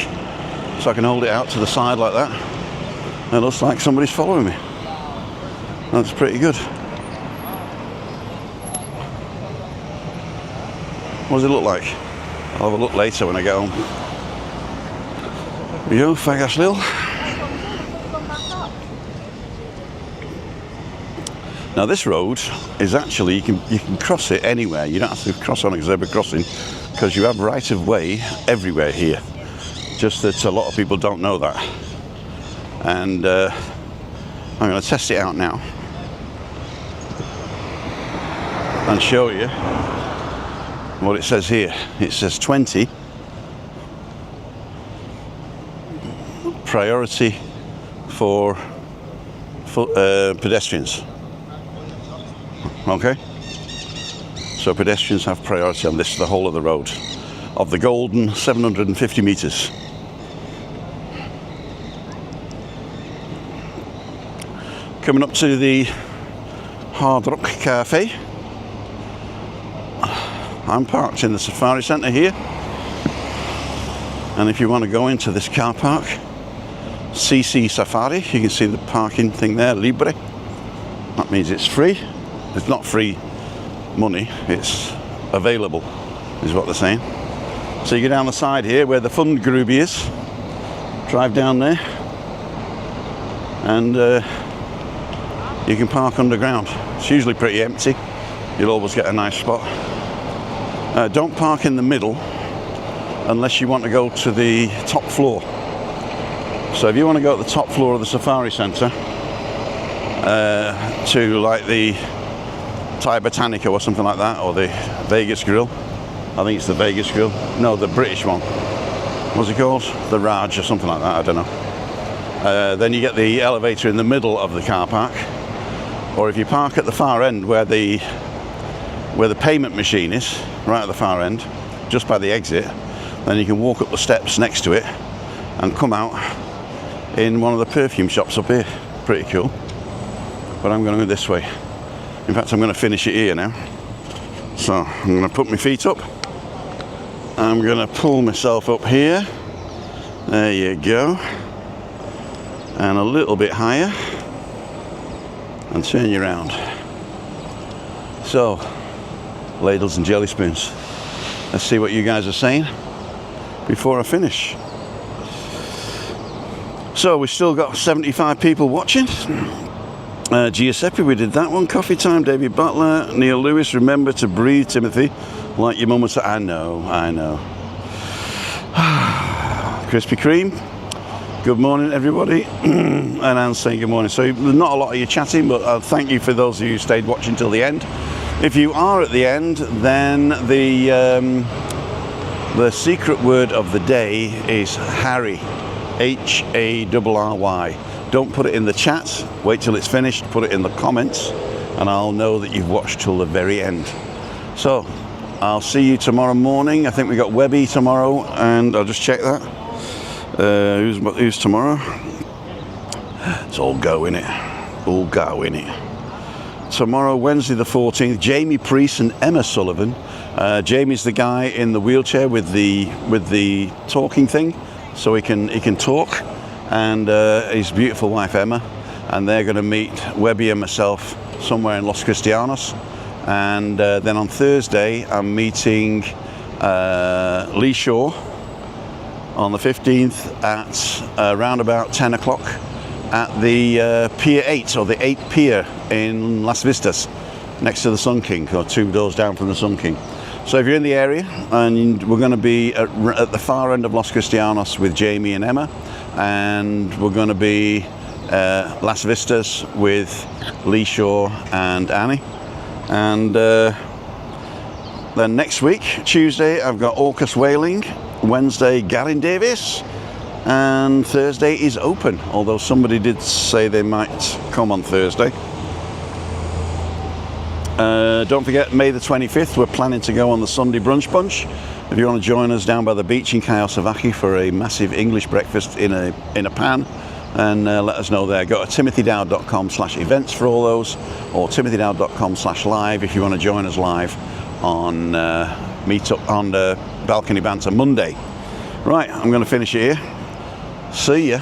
so I can hold it out to the side like that. It looks like somebody's following me. That's pretty good. What does it look like? I'll have a look later when I get home. Here you go, Fagaslil. Now this road is actually, you can cross it anywhere. You don't have to cross on a zebra crossing because you have right of way everywhere here. Just that a lot of people don't know that. And I'm going to test it out now and show you what it says here. It says 20 priority for pedestrians. Okay, so pedestrians have priority on this, the whole of the road, of the golden 750 meters. Coming up to the Hard Rock Cafe. I'm parked in the Safari Centre here, and if you want to go into this car park, CC Safari, you can see the parking thing there, Libre. That means it's free. It's not free money, it's available, is what they're saying. So you go down the side here where the Fundgrube is, drive down there, and you can park underground. It's usually pretty empty. You'll always get a nice spot. Don't park in the middle unless you want to go to the top floor. So if you want to go to the top floor of the Safari Centre, to like the Thai Botanica or something like that, or the Vegas Grill. I think it's the Vegas Grill. No, the British one. What's it called? The Raj or something like that, I don't know. Then you get the elevator in the middle of the car park. Or if you park at the far end where the payment machine is, right at the far end, just by the exit, then you can walk up the steps next to it and come out in one of the perfume shops up here. Pretty cool. But I'm going to go this way. In fact, I'm going to finish it here now. So I'm going to put my feet up. I'm going to pull myself up here. There you go. And a little bit higher. And turn you around. So, ladles and jelly spoons. Let's see what you guys are saying before I finish. So we've still got 75 people watching. Giuseppe, we did that one. Coffee time, David Butler. Neil Lewis, remember to breathe, Timothy, like your mum would say. I know. Krispy Kreme, good morning, everybody. And Anne's saying good morning. So not a lot of you chatting, but thank you for those of you who stayed watching till the end. If you are at the end, then the secret word of the day is Harry, Harry. Don't put it in the chat, wait till it's finished, put it in the comments, and I'll know that you've watched till the very end. So, I'll see you tomorrow morning. I think we got Webby tomorrow, and I'll just check that. Who's tomorrow? It's all go, innit? All go, innit? Tomorrow, Wednesday the 14th, Jamie Priest and Emma Sullivan. Jamie's the guy in the wheelchair with the talking thing, so he can talk. And his beautiful wife Emma, and they're going to meet Webby and myself somewhere in Los Cristianos. And then on Thursday I'm meeting Lee Shaw on the 15th at around about 10 o'clock at the Pier 8, or the 8 Pier in Las Vistas, next to the Sun King, or 2 doors down from the Sun King. So if you're in the area, and we're going to be at the far end of Los Cristianos with Jamie and Emma, and we're going to be Las Vistas with Lee Shaw and Annie. And then next week, Tuesday, I've got Orcus Whaling, Wednesday, Gavin Davis, and Thursday is open, although somebody did say they might come on Thursday. Don't forget, May the 25th, we're planning to go on the Sunday Brunch Bunch. If you want to join us down by the beach in Kayosavaki for a massive English breakfast in a pan, and let us know there. Go to timothydowd.com/events for all those, or timothydowd.com/live if you want to join us live on meetup on Balcony Banter Monday. Right, I'm going to finish it here. See ya.